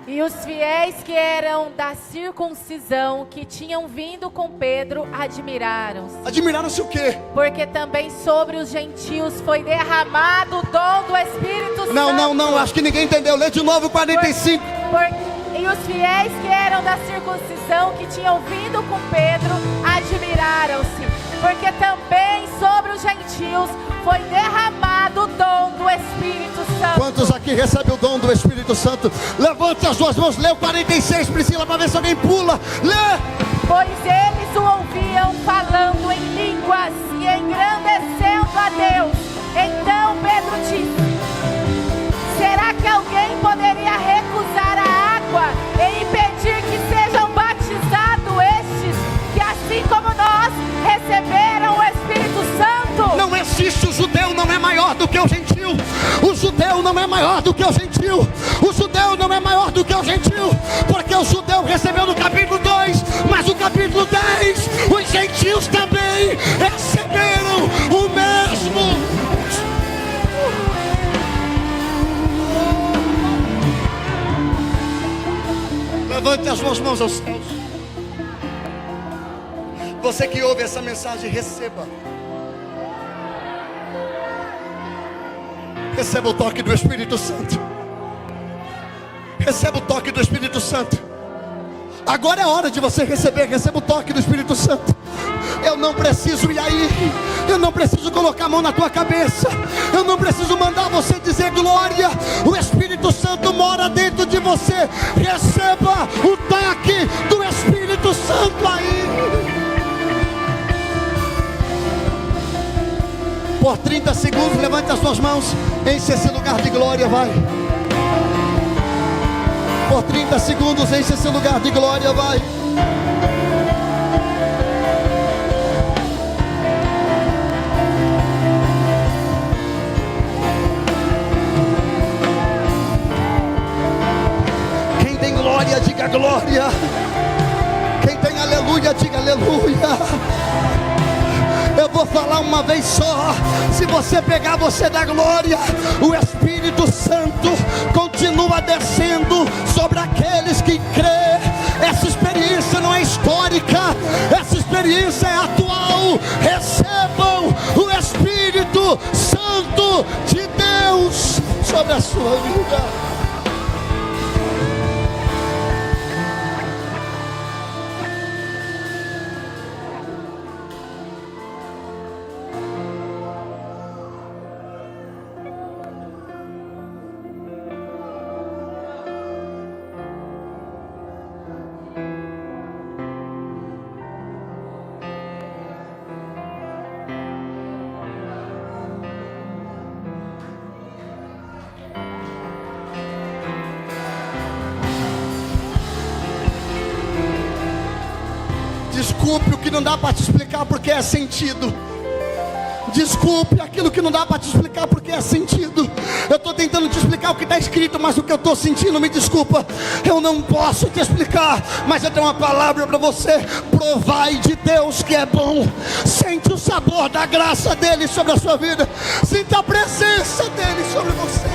E os fiéis que eram da circuncisão, que tinham vindo com Pedro, admiraram-se. Admiraram-se o quê? Porque também sobre os gentios foi derramado o dom do Espírito Santo. Não, acho que ninguém entendeu. Lê de novo 45. E os fiéis que eram da circuncisão, que tinham vindo com Pedro, admiraram-se. Porque também sobre os gentios foi derramado o dom do Espírito Santo. Quantos aqui recebem o dom do Espírito Santo? Levante as duas mãos, lê o 46, Priscila, para ver se alguém pula. Lê! Pois eles o ouviam falando em línguas e engrandecendo a Deus. Então Pedro disse: será que alguém poderia recusar a água e impedir que sejam batizados estes, que assim como nós receberam o Espírito Santo? Não existe o judeu judeu não é maior do que o gentil. O judeu não é maior do que o gentil, porque o judeu recebeu no capítulo 2, mas no capítulo 10, os gentios também receberam o mesmo. Levante as suas mãos aos céus. Você que ouve essa mensagem, receba. Receba o toque do Espírito Santo. Receba o toque do Espírito Santo. Agora é hora de você receber. Receba o toque do Espírito Santo. Eu não preciso ir aí. Eu não preciso colocar a mão na tua cabeça. Eu não preciso mandar você dizer glória. O Espírito Santo mora dentro de você. Receba o toque do Espírito Santo aí. Por 30 segundos, levante as suas mãos. Enche esse lugar de glória, vai. Por 30 segundos, enche esse lugar de glória, vai. Quem tem glória, diga glória. Quem tem aleluia, diga aleluia. Eu vou falar uma vez só. Se você pegar, você dá glória. O Espírito Santo continua descendo sobre aqueles que crê. Essa experiência não é histórica, essa experiência é atual. Recebam o Espírito Santo de Deus sobre a sua vida. Desculpe o que não dá para te explicar porque é sentido. Desculpe aquilo que não dá para te explicar porque é sentido. Eu estou tentando te explicar o que está escrito, mas o que eu estou sentindo, me desculpa, eu não posso te explicar. Mas eu tenho uma palavra para você. Provai de Deus que é bom. Sente o sabor da graça dele sobre a sua vida. Sinta a presença dele sobre você.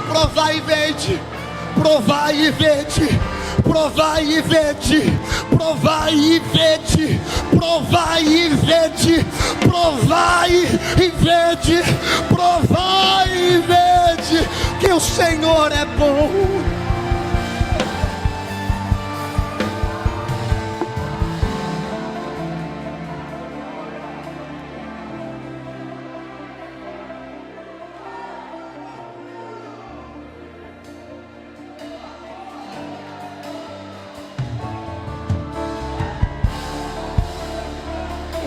Provai e vede, provai e vede, provai e vede, provai e vede, provai e vede, provai e vede, provai e vede, que o Senhor é bom.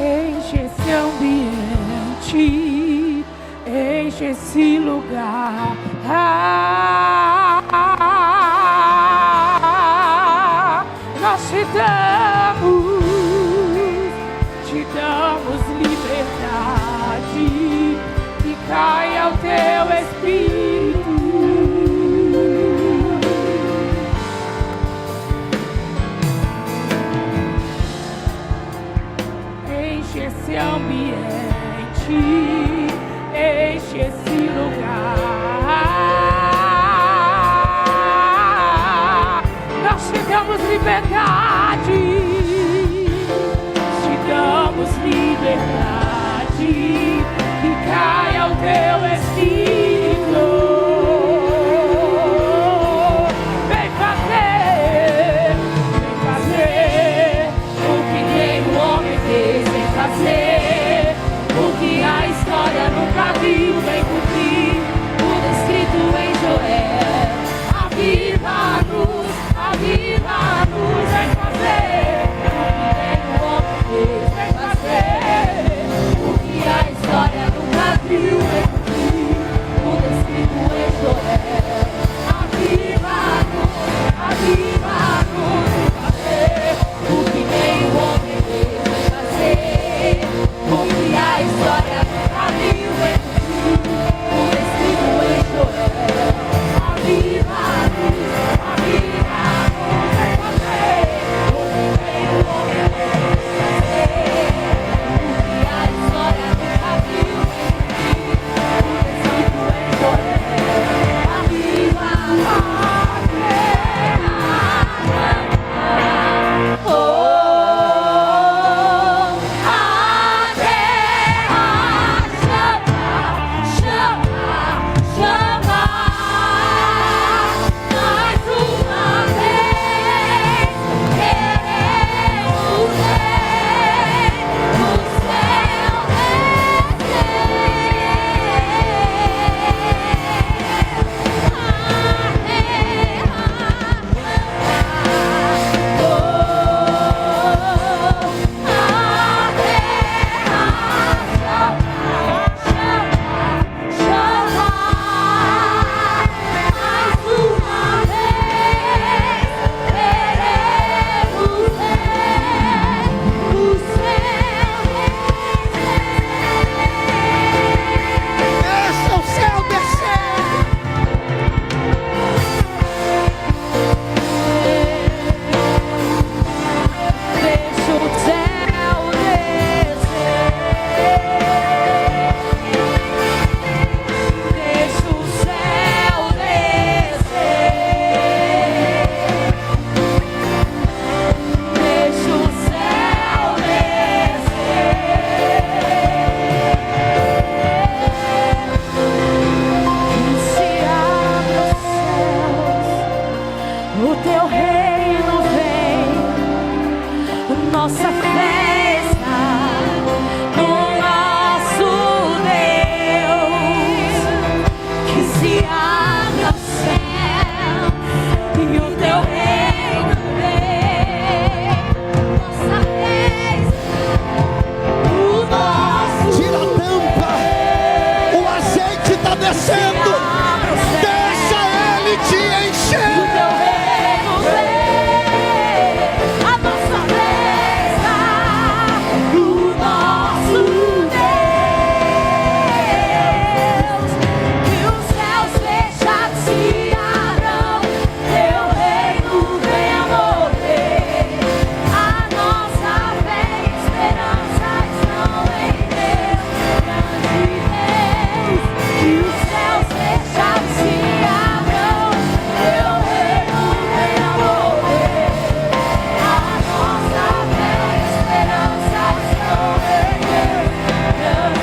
Enche esse ambiente, enche esse lugar. Nós te damos liberdade, que caia o teu Espírito. Enche esse ambiente, enche esse lugar. Nós te damos liberdade, te damos liberdade, que caia o teu Espírito. Vem fazer o que nenhum homem fez. Vem fazer o que a história nunca viu. Vem cumprir tudo escrito em Joel. Aviva-nos, aviva. descendo. Deixa Ele te encher. O teu reino vem, a nossa bênção, o nosso Deus. Que os céus fechados se abram, teu reino venha mover. A nossa fé e esperança estão em Deus, grande Deus. Que os céus fechados se abram, teu reino venha mover. A nossa fé e esperança estão em Deus, grande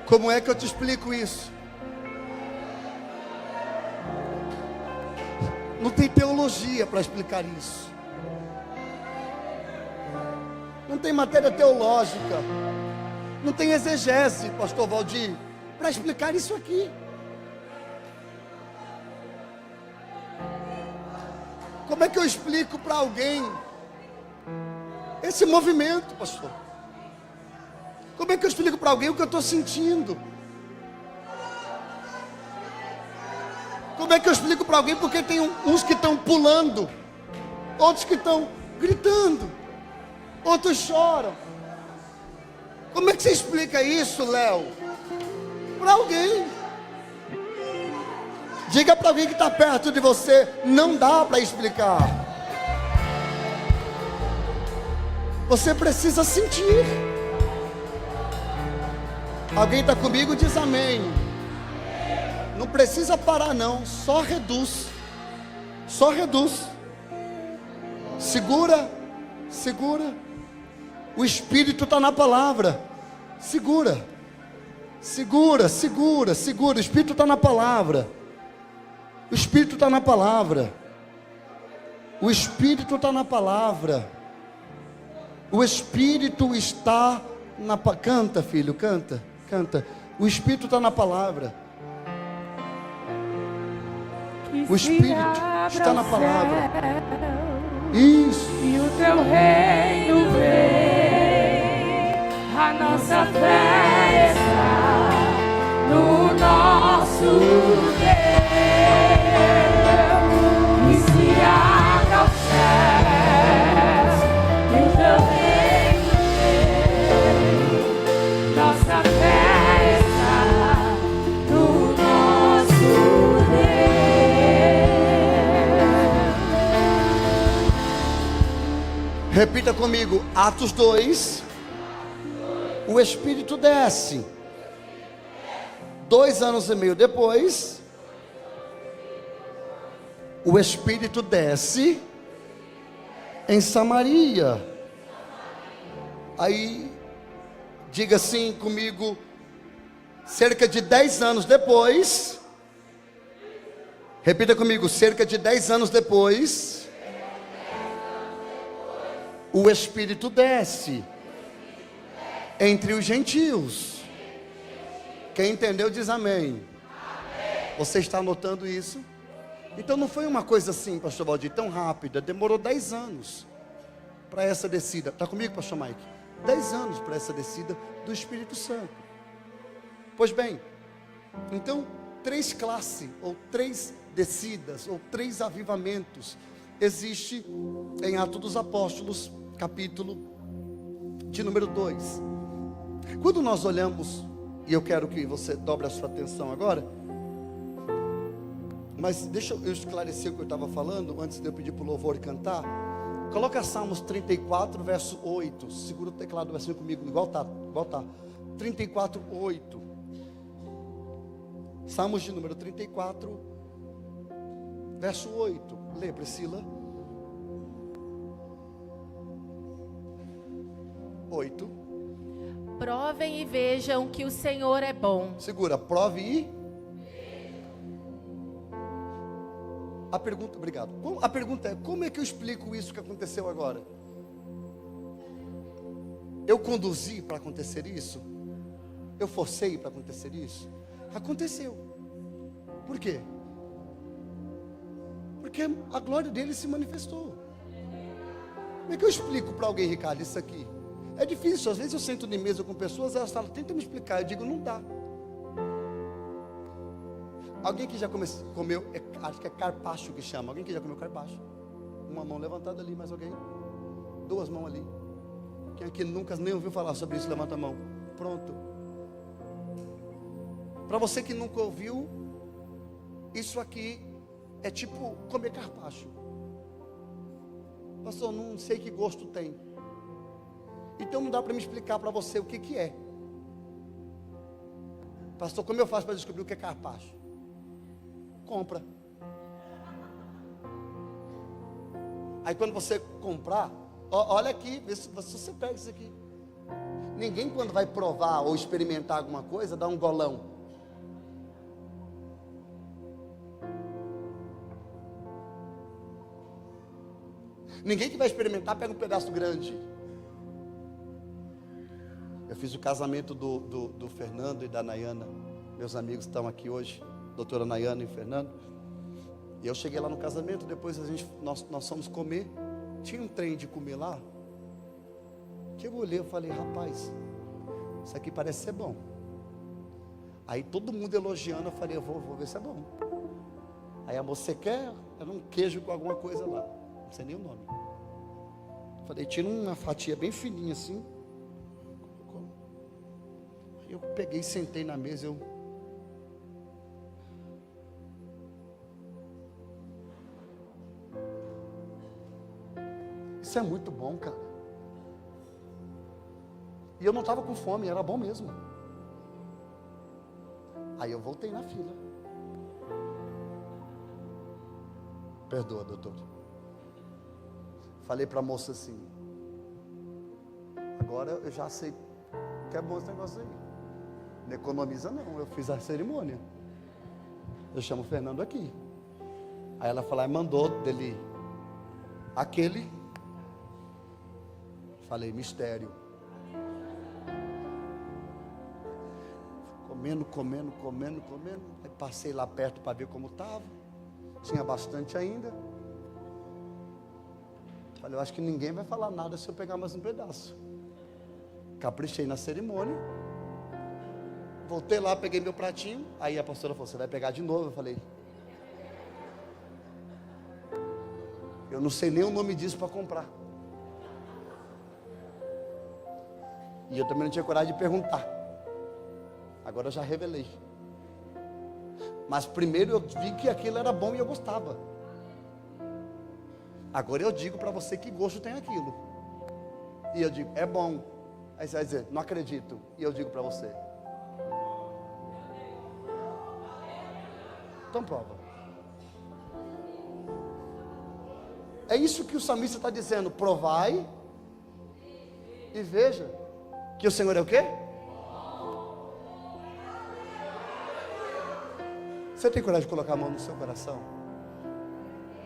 Como é que eu te explico isso? Não tem teologia para explicar isso. Não tem matéria teológica. Não tem exegese, pastor Valdir, para explicar isso aqui. Como é que eu explico para alguém esse movimento, pastor? Como é que eu explico para alguém o que eu estou sentindo? Como é que eu explico para alguém porque tem uns que estão pulando, outros que estão gritando, outros choram? Como é que você explica isso, Léo? Para alguém. Diga para alguém que está perto de você, não dá para explicar. Você precisa sentir. Alguém está comigo? Diz amém. Não precisa parar não, só reduz. Só reduz. Segura, segura. O Espírito está na palavra. Segura. Segura, segura, segura. O Espírito está na palavra. O Espírito está na palavra. O Espírito está na palavra. O Espírito está na palavra. Canta, filho, canta, canta. O Espírito está na palavra. O Espírito está na palavra. Isso. E o teu reino vem, a nossa fé está no nosso Deus. E se abra os céus, e o teu reino vem, nossa fé está no nosso Deus. Repita comigo, Atos 2. O Espírito desce. 2 anos e meio depois, o Espírito desce em Samaria. Aí, diga assim comigo, cerca de 10 anos depois, repita comigo, cerca de 10 anos depois, o Espírito desce entre os gentios. Quem entendeu diz amém. Você está anotando isso? Então não foi uma coisa assim, pastor Valdir, tão rápida. Demorou 10 anos para essa descida. Está comigo, pastor Mike? 10 anos para essa descida do Espírito Santo. Pois bem, Então, 3 classes, ou 3 descidas, ou 3 avivamentos, existe em Atos dos Apóstolos, capítulo de número 2. Quando nós olhamos, e eu quero que você dobre a sua atenção agora, mas deixa eu esclarecer o que eu estava falando, antes de eu pedir para o louvor cantar. Coloca Salmos 34, verso 8, segura o teclado do versinho comigo, igual tá, 34, 8, Salmos de número 34, verso 8, lê, Priscila. 8. Provem e vejam que o Senhor é bom. Segura, prove e... A pergunta, obrigado. A pergunta é, como é que eu explico isso que aconteceu agora? Eu conduzi para acontecer isso? Eu forcei para acontecer isso? Aconteceu. Por quê? Porque a glória dele se manifestou. Como é que eu explico para alguém, Ricardo, isso aqui? É difícil, às vezes eu sento de mesa com pessoas, elas falam, tenta me explicar, eu digo, não dá. Alguém que já comeu, acho que é carpaccio que chama, alguém que já comeu carpaccio? Uma mão levantada ali, mais alguém? 2 mãos ali. Quem aqui nunca nem ouviu falar sobre isso, levanta a mão. Pronto. Para você que nunca ouviu, isso aqui é tipo comer carpaccio. Pastor, não sei que gosto tem. Então não dá para me explicar para você o que é. Pastor, como eu faço para descobrir o que é carpaccio? Compra. Aí quando você comprar, olha aqui, vê se você pega isso aqui. Ninguém quando vai provar ou experimentar alguma coisa, dá um golão. Ninguém que vai experimentar pega um pedaço grande. Eu fiz o casamento do Fernando e da Nayana. Meus amigos estão aqui hoje, doutora Nayana e Fernando. E eu cheguei lá no casamento, depois nós fomos comer. Tinha um trem de comer lá, que eu olhei e falei, rapaz, isso aqui parece ser bom. Aí todo mundo elogiando, eu falei, eu vou ver se é bom. Aí a moça, você quer? Era um queijo com alguma coisa lá, não sei nem o nome. Falei, tira uma fatia bem fininha assim. Eu peguei, sentei na mesa, Isso é muito bom, cara. E eu não estava com fome, era bom mesmo. Aí eu voltei na fila. Perdoa, doutor. Falei para a moça assim, agora eu já sei que é bom esse negócio aí. Não economiza não, eu fiz a cerimônia. Eu chamo o Fernando aqui. Aí ela falou, mandou dele aquele. Falei, mistério. Comendo. Aí passei lá perto para ver como estava. Tinha bastante ainda. Falei, eu acho que ninguém vai falar nada se eu pegar mais um pedaço. Caprichei na cerimônia. Voltei lá, peguei meu pratinho. Aí a pastora falou, você vai pegar de novo? Eu falei, eu não sei nem o nome disso para comprar. E eu também não tinha coragem de perguntar. Agora eu já revelei. Mas primeiro eu vi que aquilo era bom e eu gostava. Agora eu digo para você que gosto tem aquilo. E eu digo, é bom. Aí você vai dizer, não acredito. E eu digo para você. Então prova. É isso que o salmista está dizendo. Provai e veja que o Senhor é o quê? Você tem coragem de colocar a mão no seu coração?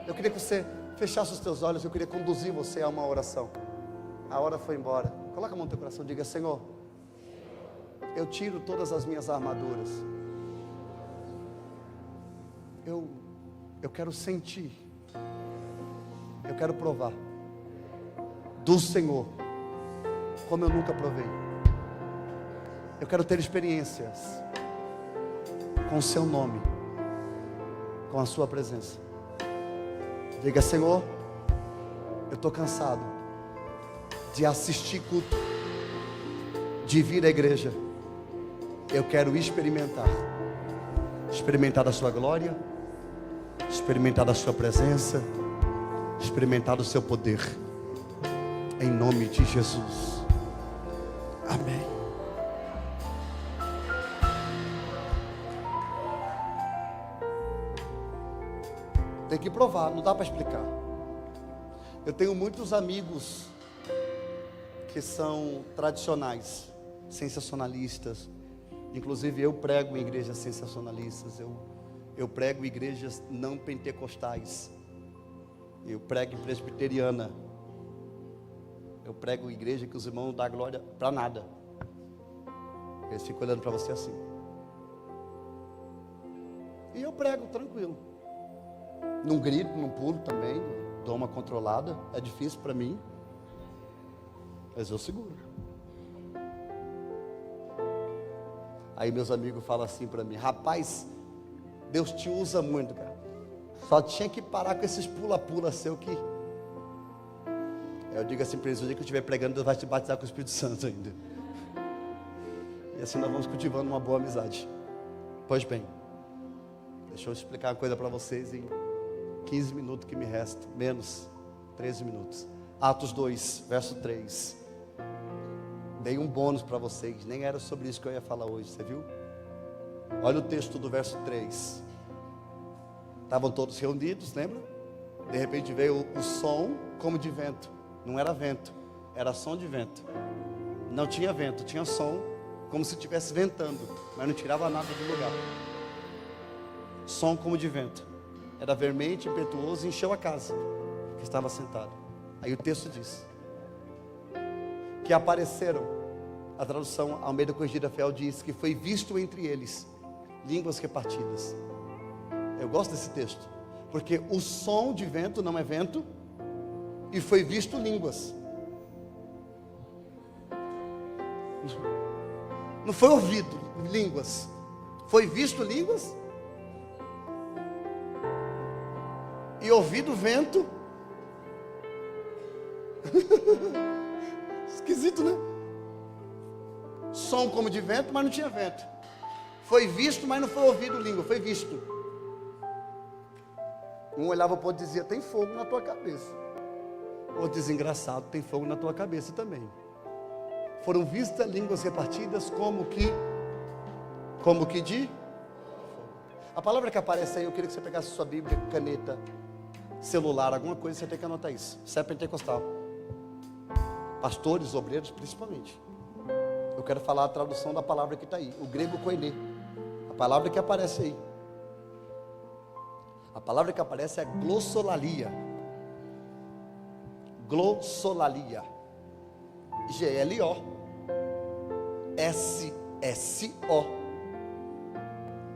Eu queria que você fechasse os teus olhos. Eu queria conduzir você a uma oração. A hora foi embora. Coloca a mão no teu coração. Diga, Senhor, eu tiro todas as minhas armaduras. Eu quero sentir. Eu quero provar do Senhor como eu nunca provei. Eu quero ter experiências com o seu nome, com a sua presença. Diga: Senhor, eu estou cansado de assistir culto, de vir à igreja. Eu quero experimentar da sua glória, experimentar da sua presença, experimentar do seu poder, em nome de Jesus. Amém. Tem que provar, não dá para explicar. Eu tenho muitos amigos que são tradicionais, sensacionalistas. Inclusive eu prego em igrejas sensacionalistas. Eu prego em igrejas não pentecostais. Eu prego em presbiteriana. Eu prego em igreja que os irmãos não dão glória para nada. Eles ficam olhando para você assim. E eu prego tranquilo. Não grito, não pulo também. Dou uma controlada. É difícil para mim, mas eu seguro. Aí meus amigos falam assim para mim: rapaz, Deus te usa muito, cara. Só tinha que parar com esses pula-pula seu que... Eu digo assim para eles: o dia que eu estiver pregando, Deus vai te batizar com o Espírito Santo ainda. E assim nós vamos cultivando uma boa amizade. Pois bem, deixa eu explicar uma coisa para vocês em 15 minutos que me restam, menos 13 minutos. Atos 2, verso 3. Dei um bônus para vocês, nem era sobre isso que eu ia falar hoje, você viu? Olha o texto do verso 3. Estavam todos reunidos, lembra? De repente veio o som como de vento. Não era vento, era som de vento. Não tinha vento, tinha som, como se estivesse ventando, mas não tirava nada do lugar. Som como de vento. Era veemente, impetuoso e encheu a casa que estava sentado. Aí o texto diz que apareceram, a tradução Almeida Corrigida Fiel diz que foi visto entre eles línguas repartidas. Eu gosto desse texto, porque o som de vento não é vento, e foi visto línguas. Não foi ouvido línguas, foi visto línguas e ouvido vento. Esquisito, né? Som como de vento, mas não tinha vento. Foi visto, mas não foi ouvido língua, foi visto. Um olhava para o outro e dizia: tem fogo na tua cabeça. O outro dizia: engraçado, tem fogo na tua cabeça também. Foram vistas línguas repartidas como que de... A palavra que aparece aí, eu queria que você pegasse sua Bíblia, caneta, celular, alguma coisa, você tem que anotar isso. Você é pentecostal. Pastores, obreiros, principalmente. Eu quero falar a tradução da palavra que está aí, o grego koine. A palavra que aparece aí. A palavra que aparece é glossolalia. Glossolalia. G-L-O S-S-O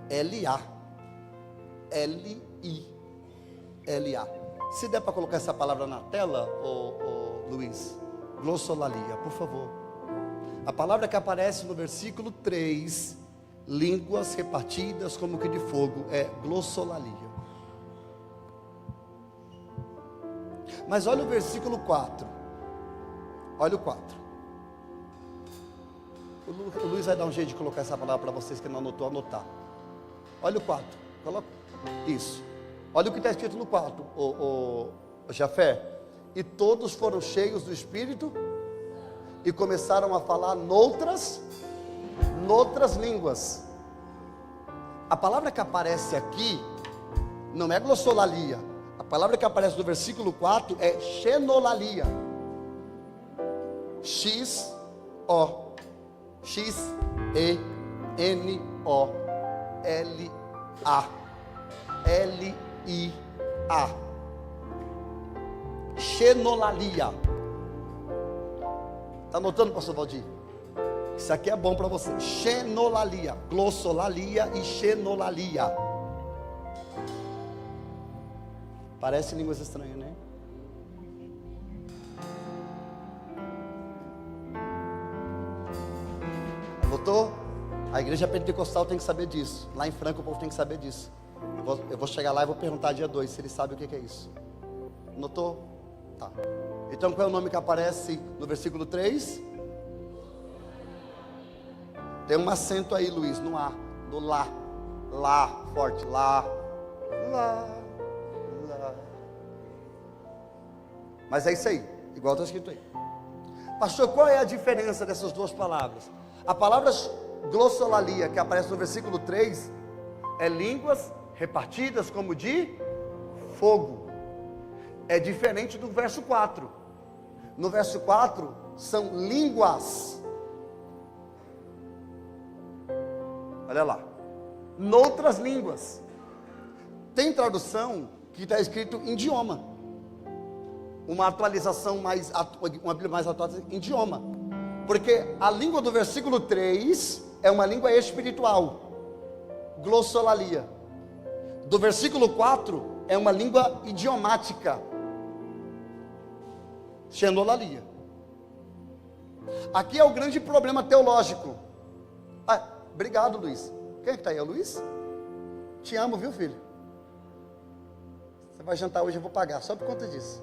L-A L-I-L-A. Se der para colocar essa palavra na tela, Luiz, glossolalia, por favor. A palavra que aparece no versículo 3, línguas repartidas como que de fogo, é glossolalia. Mas olha o versículo 4. Olha o 4. O Luiz vai dar um jeito de colocar essa palavra para vocês que não anotou, anotar. Olha o 4. Coloca isso. Olha o que está escrito no 4, o Jafé. E todos foram cheios do Espírito e começaram a falar noutras línguas. A palavra que aparece aqui não é glossolalia. A palavra que aparece no versículo 4 é xenolalia. X-O X-E-N-O-L-A L-I-A. Xenolalia. Está anotando, pastor Valdir? Isso aqui é bom para você. Xenolalia, glossolalia e xenolalia. Parece línguas estranhas, né? Anotou? A igreja pentecostal tem que saber disso. Lá em Franca o povo tem que saber disso. Eu vou chegar lá e vou perguntar dia 2 se ele sabe o que é isso. Notou? Tá. Então qual é o nome que aparece no versículo 3? Tem um acento aí, Luiz, no A, no lá. Lá, forte, lá. Lá. Lá. Mas é isso aí, igual está escrito aí. Pastor, qual é a diferença dessas duas palavras? A palavra glossolalia, que aparece no versículo 3, é línguas repartidas como de fogo. É diferente do verso 4. No verso 4, são línguas. Olha lá. Noutras línguas. Tem tradução que está escrito em idioma. Uma atualização uma Bíblia mais atualizada em idioma. Porque a língua do versículo 3 é uma língua espiritual. Glossolalia. Do versículo 4 é uma língua idiomática. Xenolalia. Aqui é o grande problema teológico. Obrigado, Luiz. Quem é que está aí? É o Luiz? Te amo, viu, filho? Você vai jantar hoje, eu vou pagar, só por conta disso.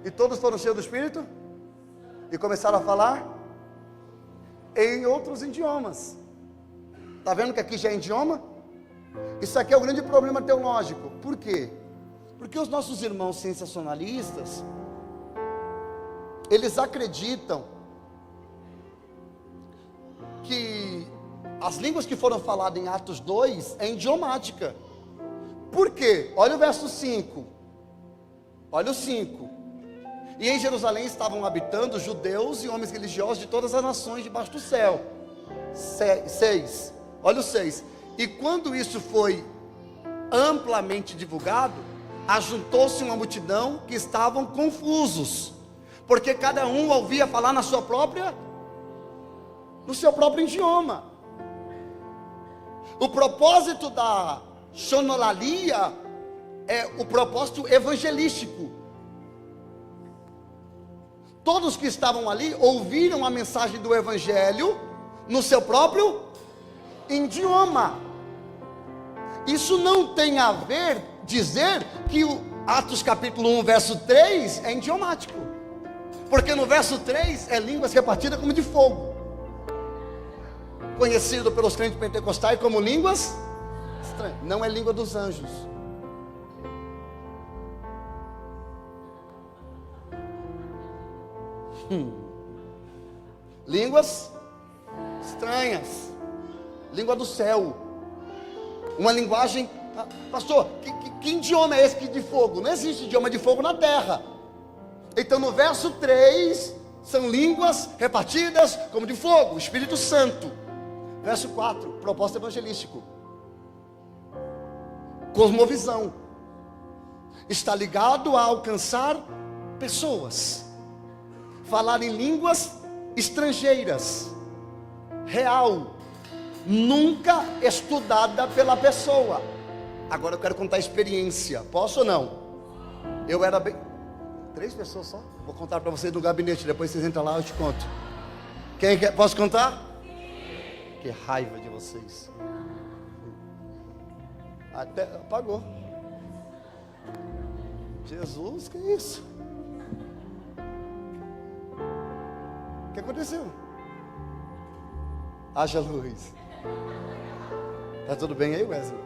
E todos foram cheios do Espírito? E começaram a falar em outros idiomas. Está vendo que aqui já é idioma? Isso aqui é o grande problema teológico. Por quê? Porque os nossos irmãos sensacionalistas, eles acreditam que as línguas que foram faladas em Atos 2 é idiomática. Por quê? Olha o verso 5. Olha o 5. E em Jerusalém estavam habitando judeus e homens religiosos de todas as nações debaixo do céu. 6. Olha o 6. E quando isso foi amplamente divulgado, ajuntou-se uma multidão que estavam confusos, porque cada um ouvia falar no seu próprio idioma. O propósito da xenolalia é o propósito evangelístico. Todos que estavam ali ouviram a mensagem do evangelho no seu próprio idioma. Isso não tem a ver dizer que o Atos capítulo 1 verso 3 é idiomático, porque no verso 3 é línguas repartidas como de fogo, conhecido pelos crentes pentecostais como línguas estranhas. Não é língua dos anjos. Línguas estranhas, língua do céu, uma linguagem. Pastor, que idioma é esse que de fogo? Não existe idioma de fogo na terra. Então no verso 3 são línguas repartidas como de fogo, o Espírito Santo. Verso 4, propósito evangelístico. Cosmovisão. Está ligado a alcançar pessoas. Falar em línguas estrangeiras. Real. Nunca estudada pela pessoa. Agora eu quero contar a experiência. Posso ou não? Eu era bem... 3 pessoas só? Vou contar para vocês no gabinete. Depois vocês entram lá, eu te conto. Quem quer? Posso contar? Que raiva de vocês. Até apagou. Jesus, que isso? O que aconteceu? Haja luz. Tá tudo bem aí, Wesley?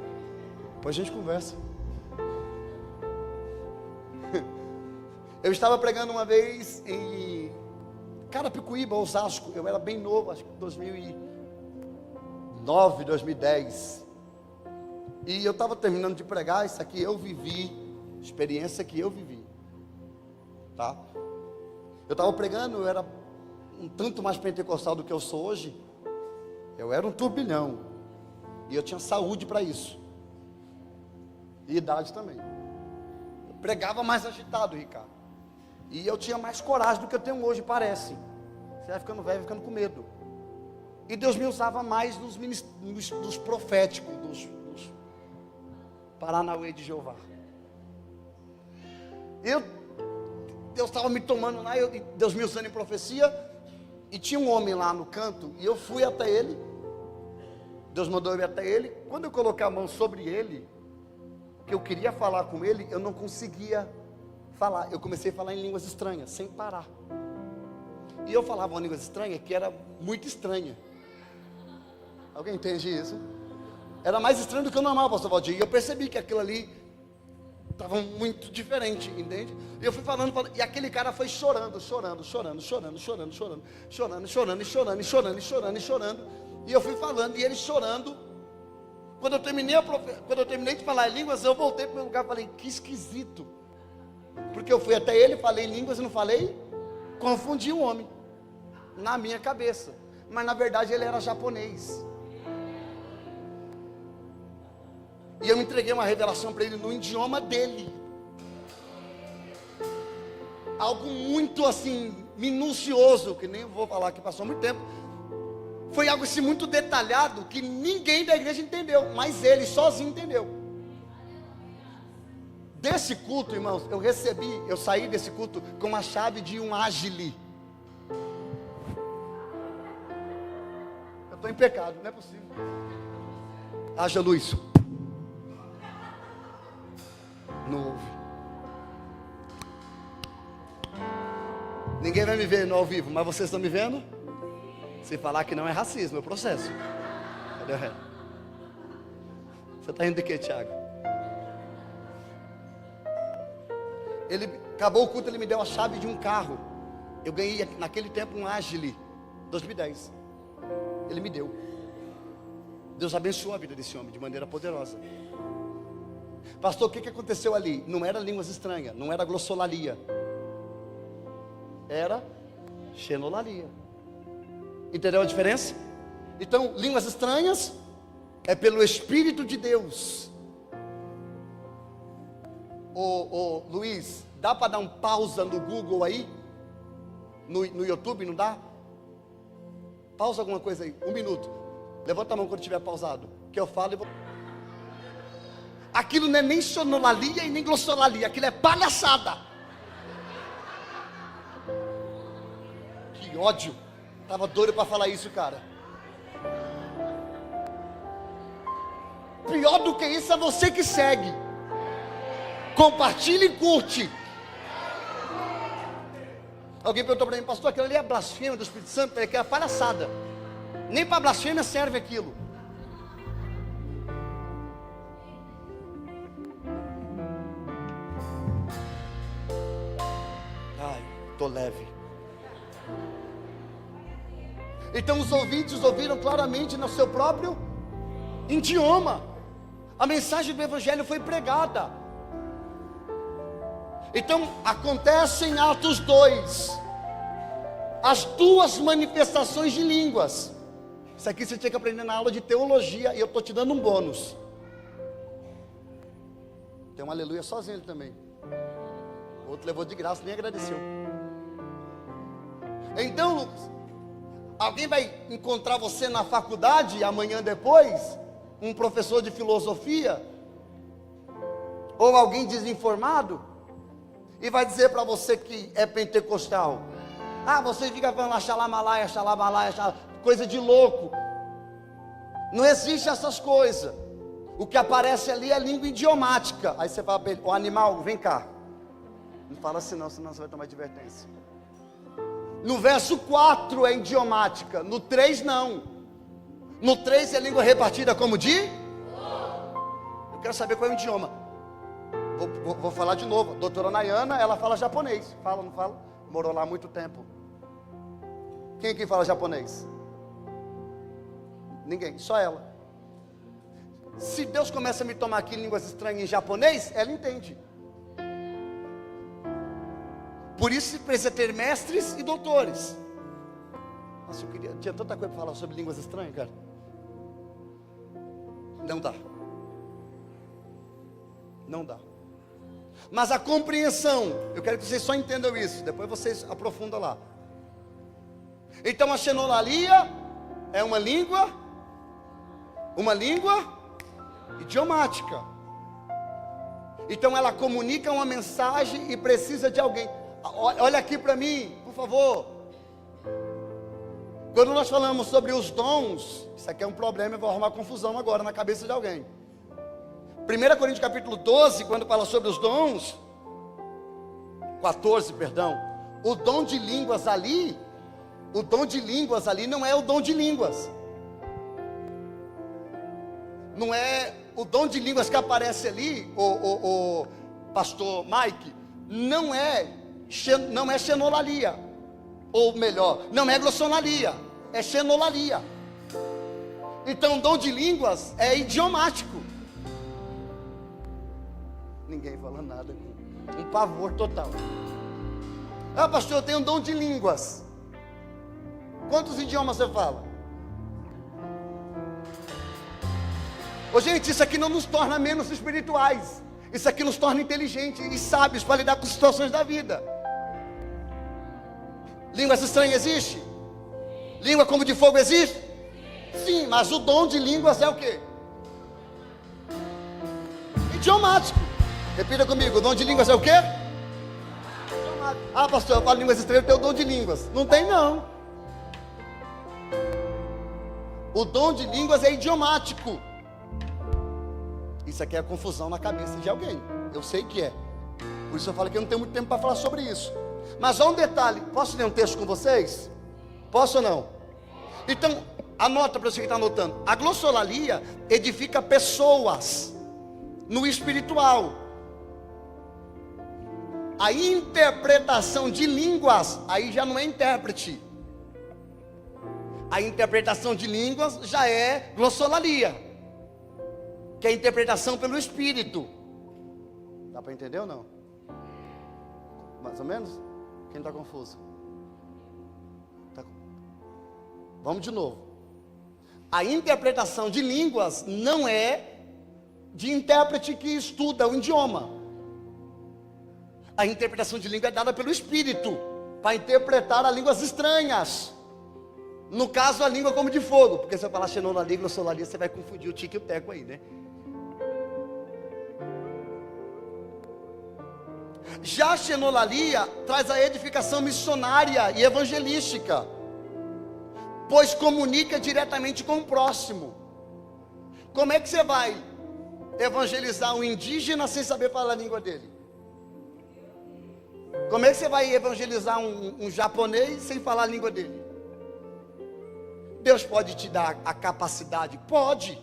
Depois a gente conversa. Eu estava pregando uma vez em Carapicuíba, Osasco. Eu era bem novo, acho que 2009, 2010. E eu estava terminando de pregar. Isso aqui eu vivi, experiência que eu vivi, tá? Eu estava pregando, eu era um tanto mais pentecostal do que eu sou hoje. Eu era um turbilhão. E eu tinha saúde para isso. E idade também. Eu pregava mais agitado, Ricardo. E eu tinha mais coragem do que eu tenho hoje, parece. Você vai ficando velho, vai ficando com medo. E Deus me usava mais nos proféticos, dos Paranauê de Jeová. Deus estava me tomando lá, Deus me usando em profecia. E tinha um homem lá no canto, e eu fui até ele. Deus mandou eu ir até ele. Quando eu coloquei a mão sobre ele, que eu queria falar com ele, eu não conseguia falar. Eu comecei a falar em línguas estranhas, sem parar. E eu falava uma língua estranha que era muito estranha. Alguém entende isso? Era mais estranho do que o normal, pastor Valdir. E eu percebi que aquilo ali estava muito diferente, entende? E eu fui falando, e aquele cara foi chorando. E eu fui falando, e ele chorando. Quando eu terminei de falar em línguas, eu voltei para o meu lugar e falei, que esquisito. Porque eu fui até ele, falei línguas e não falei, confundi o homem, na minha cabeça. Mas na verdade ele era japonês. E eu entreguei uma revelação para ele no idioma dele. Algo muito assim, minucioso, que nem vou falar que passou muito tempo. Foi algo assim muito detalhado, que ninguém da igreja entendeu, mas ele sozinho entendeu. Desse culto, irmãos, eu saí desse culto com a chave de um Agile. Eu estou em pecado, não é possível. Haja luz. Não houve. Ninguém vai me ver no ao vivo, mas vocês estão me vendo? Se falar que não é racismo, é o processo. Cadê o resto? Você está rindo de quê, Thiago? Ele acabou o culto, ele me deu a chave de um carro. Eu ganhei naquele tempo um Agile 2010. Ele me deu. Deus abençoou a vida desse homem de maneira poderosa. Pastor, o que aconteceu ali? Não era línguas estranhas, não era glossolalia, era xenolalia. Entendeu a diferença? Então, línguas estranhas é pelo Espírito de Deus. Ô Luiz, dá para dar um pausa no Google aí? No YouTube, não dá? Pausa alguma coisa aí, 1 minuto. Levanta a mão quando tiver pausado, que eu falo e vou... Aquilo não é nem sonolalia e nem glossolalia, aquilo é palhaçada. Que ódio. Estava doido para falar isso, cara. Pior do que isso é você que segue. Compartilha e curte. Alguém perguntou para mim, pastor, aquilo ali é blasfêmia do Espírito Santo? É que é palhaçada. Nem para blasfêmia serve aquilo. Ai, tô leve. Então os ouvintes ouviram claramente no seu próprio idioma. A mensagem do Evangelho foi pregada. Então acontece em Atos 2 as duas manifestações de línguas. Isso aqui você tinha que aprender na aula de teologia, e eu estou te dando um bônus. Tem um aleluia sozinho ele também. O outro levou de graça, nem agradeceu. Então, Lucas, alguém vai encontrar você na faculdade amanhã depois, um professor de filosofia, ou alguém desinformado, e vai dizer para você que é pentecostal. Ah, você fica falando xalamalaia, coisa de louco. Não existe essas coisas. O que aparece ali é língua idiomática. Aí você fala para ele, o animal, vem cá. Não fala assim não, senão você vai tomar advertência. No verso 4 é idiomática, no 3 não. No 3 é língua repartida como de? Eu quero saber qual é o idioma. Vou falar de novo. Doutora Nayana, ela fala japonês. Fala, não fala? Morou lá há muito tempo. Quem aqui fala japonês? Ninguém, só ela. Se Deus começa a me tomar aqui línguas estranhas em japonês, ela entende. Por isso precisa ter mestres e doutores. Nossa, tinha tanta coisa para falar sobre línguas estranhas, cara. Não dá. Não dá. Mas a compreensão, eu quero que vocês só entendam isso, depois vocês aprofundam lá. Então a xenolalia é uma língua idiomática. Então ela comunica uma mensagem e precisa de alguém. Olha aqui para mim, por favor. Quando nós falamos sobre os dons, isso aqui é um problema, eu vou arrumar confusão agora na cabeça de alguém. 1 Coríntios capítulo 12, quando fala sobre os dons, 14, perdão, o dom de línguas ali não é o dom de línguas. Não é o dom de línguas que aparece ali, o pastor Mike, não é xenolalia. Ou melhor, não é glossolalia, é xenolalia. Então, dom de línguas é idiomático. Ninguém fala nada, um pavor total. Ah, pastor, eu tenho um dom de línguas. Quantos idiomas você fala? Ô, gente, isso aqui não nos torna menos espirituais. Isso aqui nos torna inteligentes e sábios para lidar com situações da vida. Línguas estranhas existe? Língua como de fogo existe? Sim, mas o dom de línguas é o quê? Idiomático. Repita comigo, o dom de línguas é o quê? Idiomático. Ah, pastor, eu falo línguas estranhas, eu tenho o dom de línguas. Não tem não. O dom de línguas é idiomático. Isso aqui é confusão na cabeça de alguém. Eu sei que é. Por isso eu falo que eu não tenho muito tempo para falar sobre isso. Mas há um detalhe, posso ler um texto com vocês? Posso ou não? Então, anota para você que está anotando. A glossolalia edifica pessoas no espiritual. A interpretação de línguas, aí já não é intérprete. A interpretação de línguas já é glossolalia, que é a interpretação pelo Espírito. Dá para entender ou não? Mais ou menos? Quem está confuso? Vamos de novo. A interpretação de línguas não é de intérprete que estuda o idioma. A interpretação de língua é dada pelo Espírito, para interpretar as línguas estranhas. No caso, a língua como de fogo. Porque se eu falar xenolalia, glossolalia, você vai confundir o tique e o teco aí, né? Já a xenolalia traz a edificação missionária e evangelística, pois comunica diretamente com o próximo. Como é que você vai evangelizar um indígena sem saber falar a língua dele? Como é que você vai evangelizar um japonês sem falar a língua dele? Deus pode te dar a capacidade? Pode.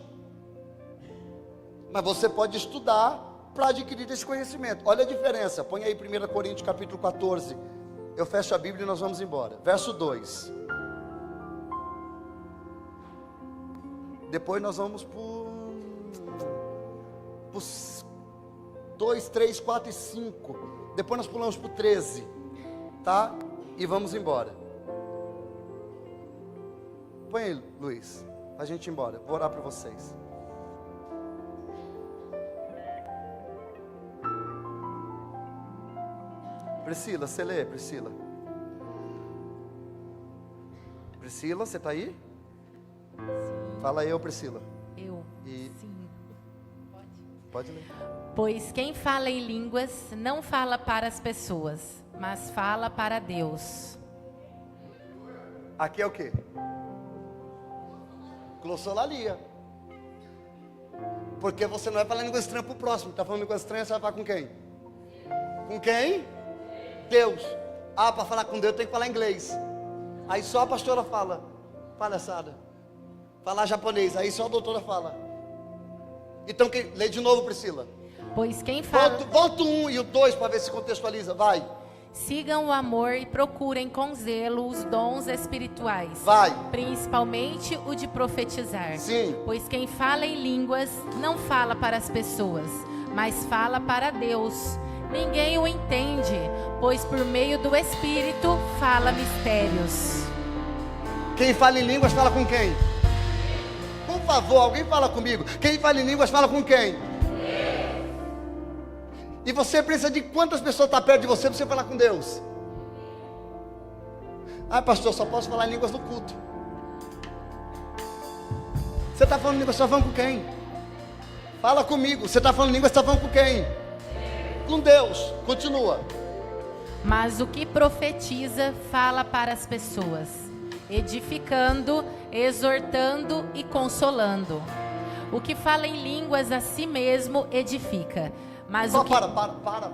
Mas você pode estudar para adquirir esse conhecimento. Olha a diferença. Põe aí 1 Coríntios capítulo 14. Eu fecho a Bíblia e nós vamos embora. Verso 2. Depois nós vamos por 2, 3, 4 e 5. Depois nós pulamos para o 13. Tá? E vamos embora. Põe aí, Luiz, para a gente ir embora. Vou orar para vocês. Priscila, você lê, Priscila? Priscila, você está aí? Sim. Fala eu, Priscila. Eu. E... Sim. Pode ler. Pois quem fala em línguas não fala para as pessoas, mas fala para Deus. Aqui é o quê? Glossolalia. Porque você não vai falar língua estranha para o próximo. Está falando língua estranha, você vai falar com quem? Com quem? Deus. Ah, para falar com Deus tem que falar inglês. Aí só a pastora fala palhaçada. Falar japonês, aí só a doutora fala. Então, lê de novo, Priscila. Pois quem fala... Volta o 1 e o 2 para ver se contextualiza, vai. Sigam o amor e procurem com zelo os dons espirituais. Vai. Principalmente o de profetizar. Sim. Pois quem fala em línguas não fala para as pessoas, mas fala para Deus. Ninguém o entende, pois por meio do Espírito fala mistérios. Quem fala em línguas fala com quem? Por favor, alguém fala comigo. Quem fala em línguas fala com quem? E você precisa de quantas pessoas estão perto de você para você falar com Deus? Ah, pastor, só posso falar em línguas no culto. Você está falando em línguas, você está falando com quem? Fala comigo. Você está falando em línguas, você está falando com quem? Com Deus. Continua. Mas o que profetiza fala para as pessoas. edificando, exortando e consolando. O que fala em línguas a si mesmo edifica. Mas Só o que... para.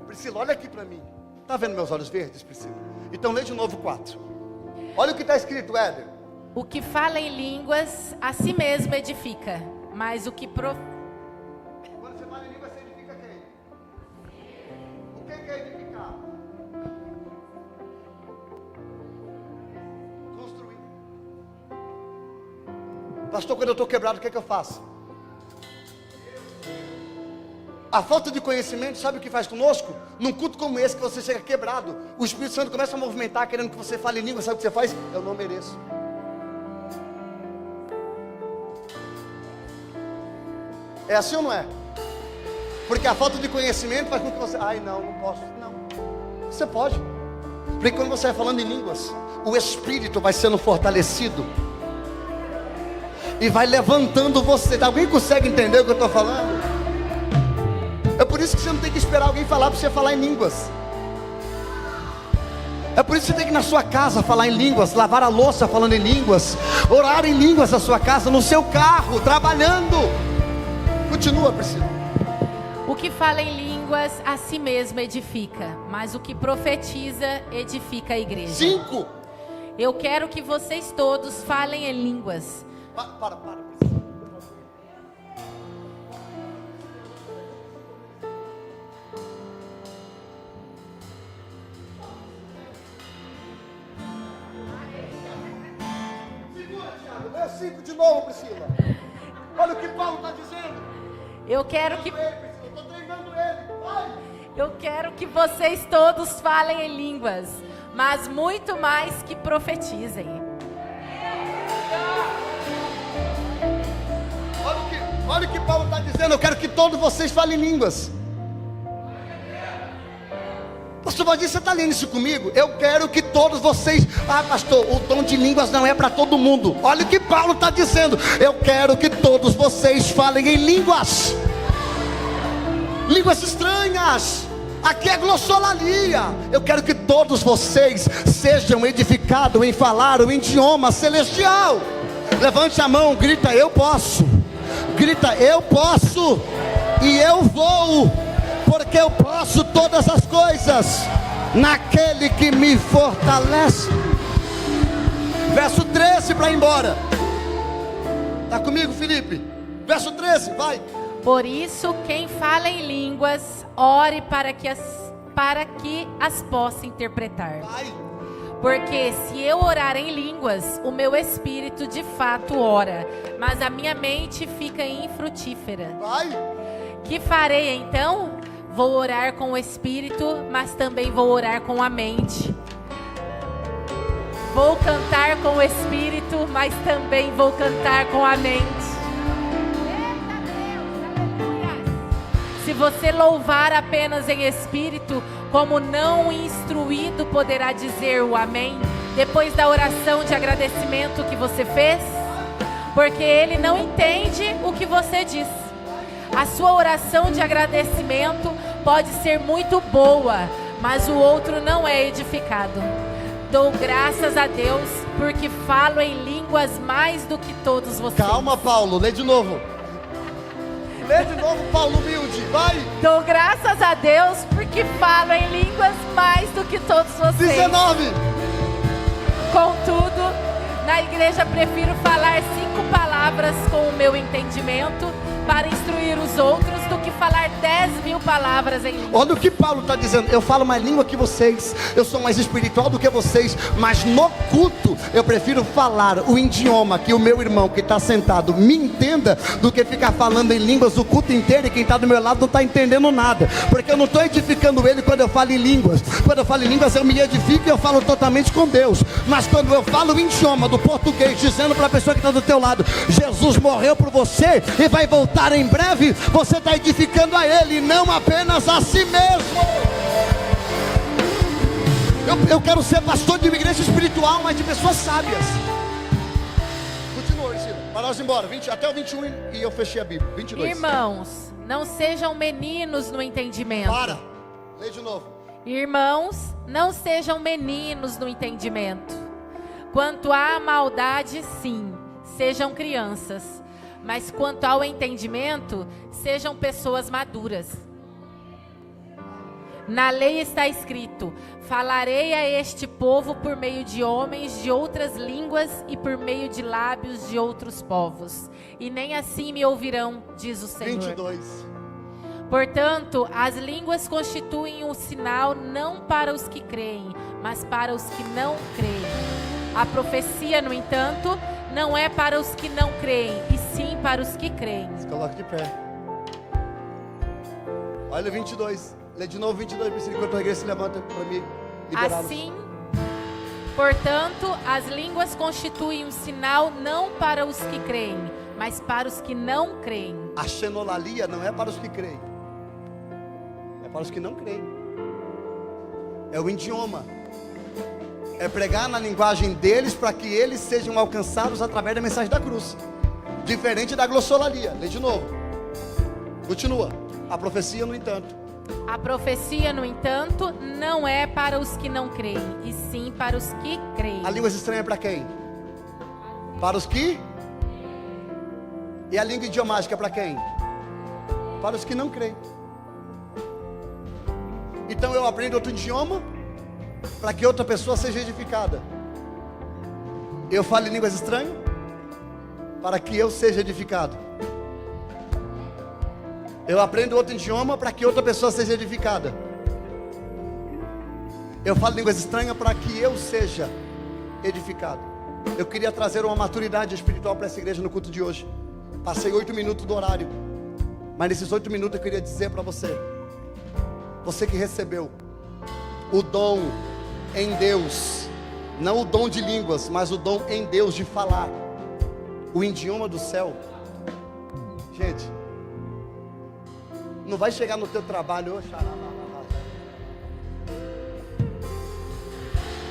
Priscila, olha aqui para mim. Está vendo meus olhos verdes, Priscila? Então lê de novo 4. Olha o que está escrito, Éder. O que fala em línguas a si mesmo edifica. Mas o que Quando você fala em língua, você edifica quem? O que é edificar? Construir. Pastor, quando eu estou quebrado, o que é que eu faço? A falta de conhecimento, sabe o que faz conosco? Num culto como esse, que você chega quebrado, o Espírito Santo começa a movimentar, querendo que você fale em língua. Sabe o que você faz? Eu não mereço. É assim ou não é? Porque a falta de conhecimento faz com que você... Ai, não posso. Não. Você pode. Porque quando você vai falando em línguas, o Espírito vai sendo fortalecido. E vai levantando você. Alguém consegue entender o que eu estou falando? É por isso que você não tem que esperar alguém falar para você falar em línguas. É por isso que você tem que ir na sua casa falar em línguas, lavar a louça falando em línguas, orar em línguas na sua casa, no seu carro, trabalhando. Continua, Priscila. O que fala em línguas a si mesmo edifica, mas o que profetiza edifica a igreja. 5. Eu quero que vocês todos falem em línguas. Para, Priscila. Segura, Tiago. Lê 5 de novo, Priscila. Olha o que Paulo está dizendo. Eu quero que Estou treinando ele. Vai. Eu quero que vocês todos falem em línguas, mas muito mais que profetizem. Olha o que Paulo está dizendo. Eu quero que todos vocês falem línguas. Pastor Valdir, você está lendo isso comigo? Eu quero que todos vocês... Ah, pastor, o dom de línguas não é para todo mundo. Olha o que Paulo está dizendo. Eu quero que todos vocês falem em línguas. Línguas estranhas. Aqui é glossolalia. Eu quero que todos vocês sejam edificados em falar o idioma celestial. Levante a mão, grita, eu posso. Grita, eu posso. E eu vou. Porque eu posso todas as coisas naquele que me fortalece. Verso 13 para ir embora. Está comigo, Felipe? Verso 13, vai. Por isso, quem fala em línguas, ore para que as possa interpretar. Vai. Porque se eu orar em línguas, o meu espírito de fato ora, mas a minha mente fica infrutífera. Vai. Que farei então? Vou orar com o espírito, mas também vou orar com a mente. Vou cantar com o espírito, mas também vou cantar com a mente. Se você louvar apenas em espírito, como não instruído poderá dizer o amém, depois da oração de agradecimento que você fez? Porque ele não entende o que você diz. A sua oração de agradecimento pode ser muito boa, mas o outro não é edificado. Dou graças a Deus, porque falo em línguas mais do que todos vocês. Calma, Paulo, lê de novo. Lê de novo, Paulo humilde, vai. Dou graças a Deus, porque falo em línguas mais do que todos vocês. 19. Contudo, na igreja prefiro falar 5 palavras com o meu entendimento para instruir os outros do que falar 10.000 palavras em língua. Olha o que Paulo está dizendo. Eu falo mais língua que vocês, eu sou mais espiritual do que vocês, mas no culto eu prefiro falar o idioma que o meu irmão que está sentado me entenda, do que ficar falando em línguas o culto inteiro e quem está do meu lado não está entendendo nada, porque eu não estou edificando ele quando eu falo em línguas. Quando eu falo em línguas eu me edifico e eu falo totalmente com Deus. Mas quando eu falo o idioma do português, dizendo para a pessoa que está do teu lado, Jesus morreu por você e vai voltar em breve, você está edificando a ele, não apenas a si mesmo. Eu quero ser pastor de uma igreja espiritual, mas de pessoas sábias. Continua, Priscila, para nós ir embora, até o 21 e eu fechei a Bíblia. 22. Irmãos, não sejam meninos no entendimento. Para, lê de novo. Irmãos, não sejam meninos no entendimento. Quanto à maldade, sim, sejam crianças, mas quanto ao entendimento, sejam pessoas maduras. Na lei está escrito: falarei a este povo por meio de homens de outras línguas e por meio de lábios de outros povos, e nem assim me ouvirão, diz o Senhor. 22. Portanto, as línguas constituem um sinal não para os que creem, mas para os que não creem. A profecia, no entanto, não é para os que não creem, e sim para os que creem. Se coloque de pé. Olha o 22. Lê de novo 22, Priscila, enquanto a igreja se levanta para mim liberá-los. Assim, portanto, as línguas constituem um sinal não para os que creem, mas para os que não creem. A xenolalia não é para os que creem, é para os que não creem. É o idioma. É pregar na linguagem deles para que eles sejam alcançados através da mensagem da cruz. Diferente da glossolalia. Lê de novo. Continua. A profecia, no entanto. A profecia, no entanto, não é para os que não creem, e sim para os que creem. A língua estranha é para quem? Para os que? E a língua idiomática é para quem? Para os que não creem. Então eu aprendo outro idioma para que outra pessoa seja edificada. Eu falo em línguas estranhas para que eu seja edificado. Eu aprendo outro idioma para que outra pessoa seja edificada. Eu falo línguas estranhas para que eu seja edificado. Eu queria trazer uma maturidade espiritual para essa igreja no culto de hoje. Passei 8 minutos do horário, mas nesses 8 minutos eu queria dizer para você: você que recebeu o dom em Deus, não o dom de línguas, mas o dom em Deus de falar o idioma do céu. Gente, não vai chegar no teu trabalho,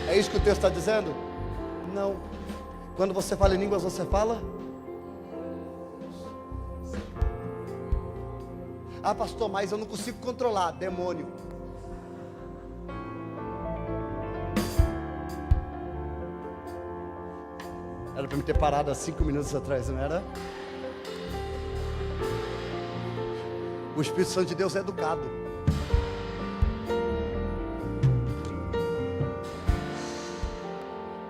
é isso que o texto está dizendo? Não. Quando você fala em línguas, você fala? Ah, pastor, mas eu não consigo controlar. Demônio. Era para me ter parado há 5 minutos atrás, não era? O Espírito Santo de Deus é educado.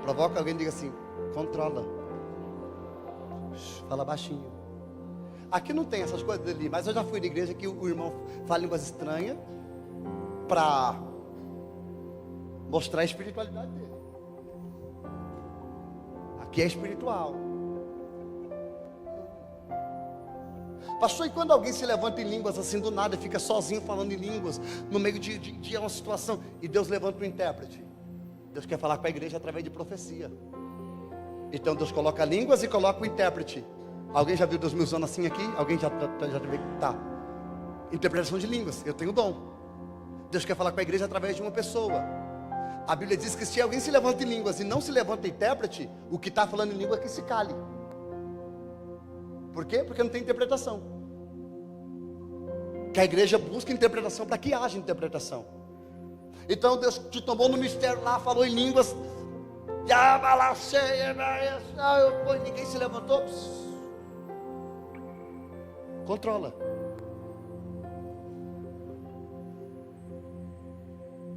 Provoca alguém e diga assim: controla. Fala baixinho. Aqui não tem essas coisas ali, mas eu já fui na igreja que o irmão fala línguas estranhas para mostrar a espiritualidade dele. Aqui é espiritual. Pastor, e quando alguém se levanta em línguas assim do nada, fica sozinho falando em línguas, no meio de uma situação, e Deus levanta um intérprete? Deus quer falar com a igreja através de profecia. Então Deus coloca línguas e coloca o intérprete. Alguém já viu Deus me usando assim aqui? Alguém já teve? Tá. Interpretação de línguas, eu tenho dom. Deus quer falar com a igreja através de uma pessoa. A Bíblia diz que se alguém se levanta em línguas e não se levanta intérprete, o que está falando em língua é que se cale. Por quê? Porque não tem interpretação. Que a igreja busca interpretação para que haja interpretação. Então Deus te tomou no mistério lá, falou em línguas. Ninguém se levantou. Controla.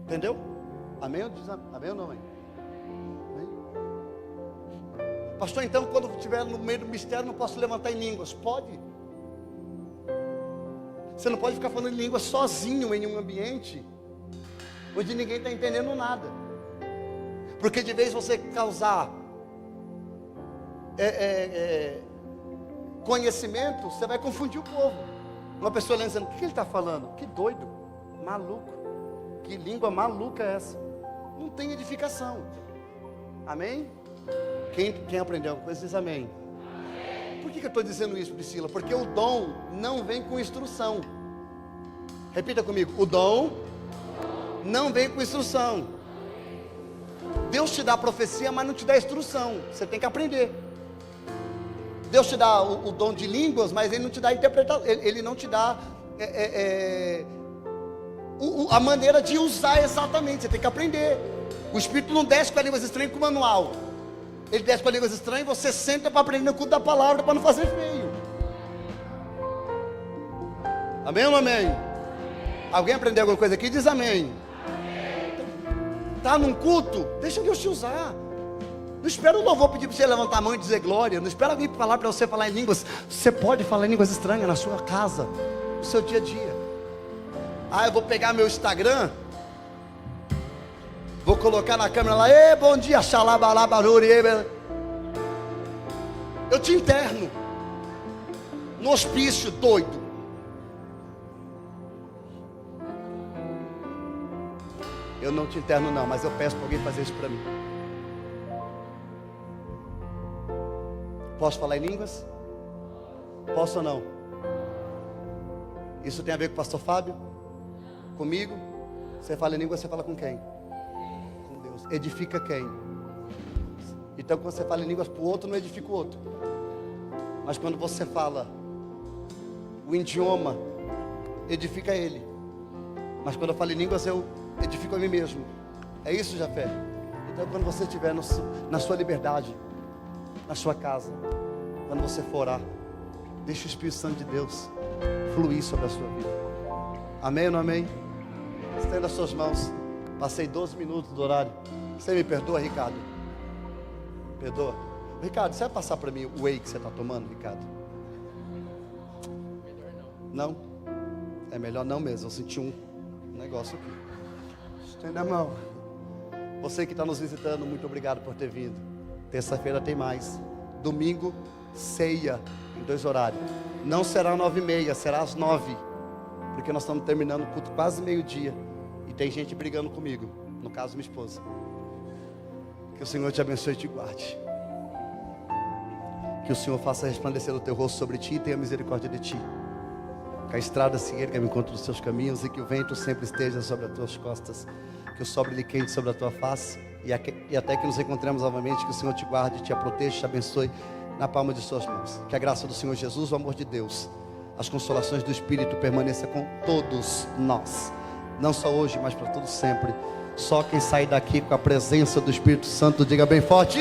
Entendeu? Amém? Amém ou não, amém? Amém? Pastor, então quando estiver no meio do mistério não posso levantar em línguas? Pode. Você não pode ficar falando em línguas sozinho em um ambiente onde ninguém está entendendo nada. Porque de vez você causar conhecimento, você vai confundir o povo. Uma pessoa lendo dizendo: o que ele está falando? Que doido, maluco. Que língua maluca é essa? Não tem edificação. Amém? Quem aprendeu alguma coisa diz amém. Por que eu estou dizendo isso, Priscila? Porque o dom não vem com instrução. Repita comigo: o dom não vem com instrução. Deus te dá a profecia, mas não te dá instrução. Você tem que aprender. Deus te dá o dom de línguas, mas Ele não te dá interpretação. Ele não te dá a maneira de usar exatamente. Você tem que aprender. O Espírito não desce com as línguas estranhas com o manual. Ele desce com línguas estranhas e você senta para aprender no culto da palavra para não fazer feio. Amém ou não amém? Alguém aprendeu alguma coisa aqui? Diz amém. Está num culto? Deixa Deus te usar. Não espera o louvor pedir para você levantar a mão e dizer glória. Não espera alguém falar para você falar em línguas. Você pode falar em línguas estranhas na sua casa, no seu dia a dia. Eu vou pegar meu Instagram, vou colocar na câmera lá, ei, bom dia, xalabalabaruri. Eu te interno no hospício, doido. Eu não te interno não, mas eu peço para alguém fazer isso para mim. Posso falar em línguas? Posso ou não? Isso tem a ver com o pastor Fábio? Comigo? Você fala em língua, você fala com quem? Com Deus. Edifica quem? Então quando você fala em línguas para o outro, não edifica o outro. Mas quando você fala o idioma, edifica ele. Mas quando eu falo em línguas, eu edifico a mim mesmo. É isso, Jafé? Então quando você estiver na sua liberdade, na sua casa, quando você for orar, deixa o Espírito Santo de Deus fluir sobre a sua vida. Amém ou não amém? Estenda as suas mãos. Passei 12 minutos do horário. Você me perdoa, Ricardo? Perdoa? Ricardo, você vai passar para mim o whey que você está tomando, Ricardo? Melhor não. Não? É melhor não mesmo. Eu senti um negócio aqui. Estenda a mão. Você que está nos visitando, muito obrigado por ter vindo. Terça-feira tem mais. Domingo, ceia em 2 horários. Não será 9h30, será às 9h. Porque nós estamos terminando o culto quase meio-dia. E tem gente brigando comigo. No caso, minha esposa. Que o Senhor te abençoe e te guarde. Que o Senhor faça resplandecer o teu rosto sobre ti e tenha misericórdia de ti. Que a estrada se erga ao encontro dos seus caminhos e que o vento sempre esteja sobre as tuas costas. Que o sol brilhe quente sobre a tua face. E até que nos encontremos novamente, que o Senhor te guarde, te proteja, te abençoe na palma de suas mãos. Que a graça do Senhor Jesus, o amor de Deus, as consolações do Espírito permaneçam com todos nós. Não só hoje, mas para todos sempre. Só quem sai daqui com a presença do Espírito Santo, diga bem forte.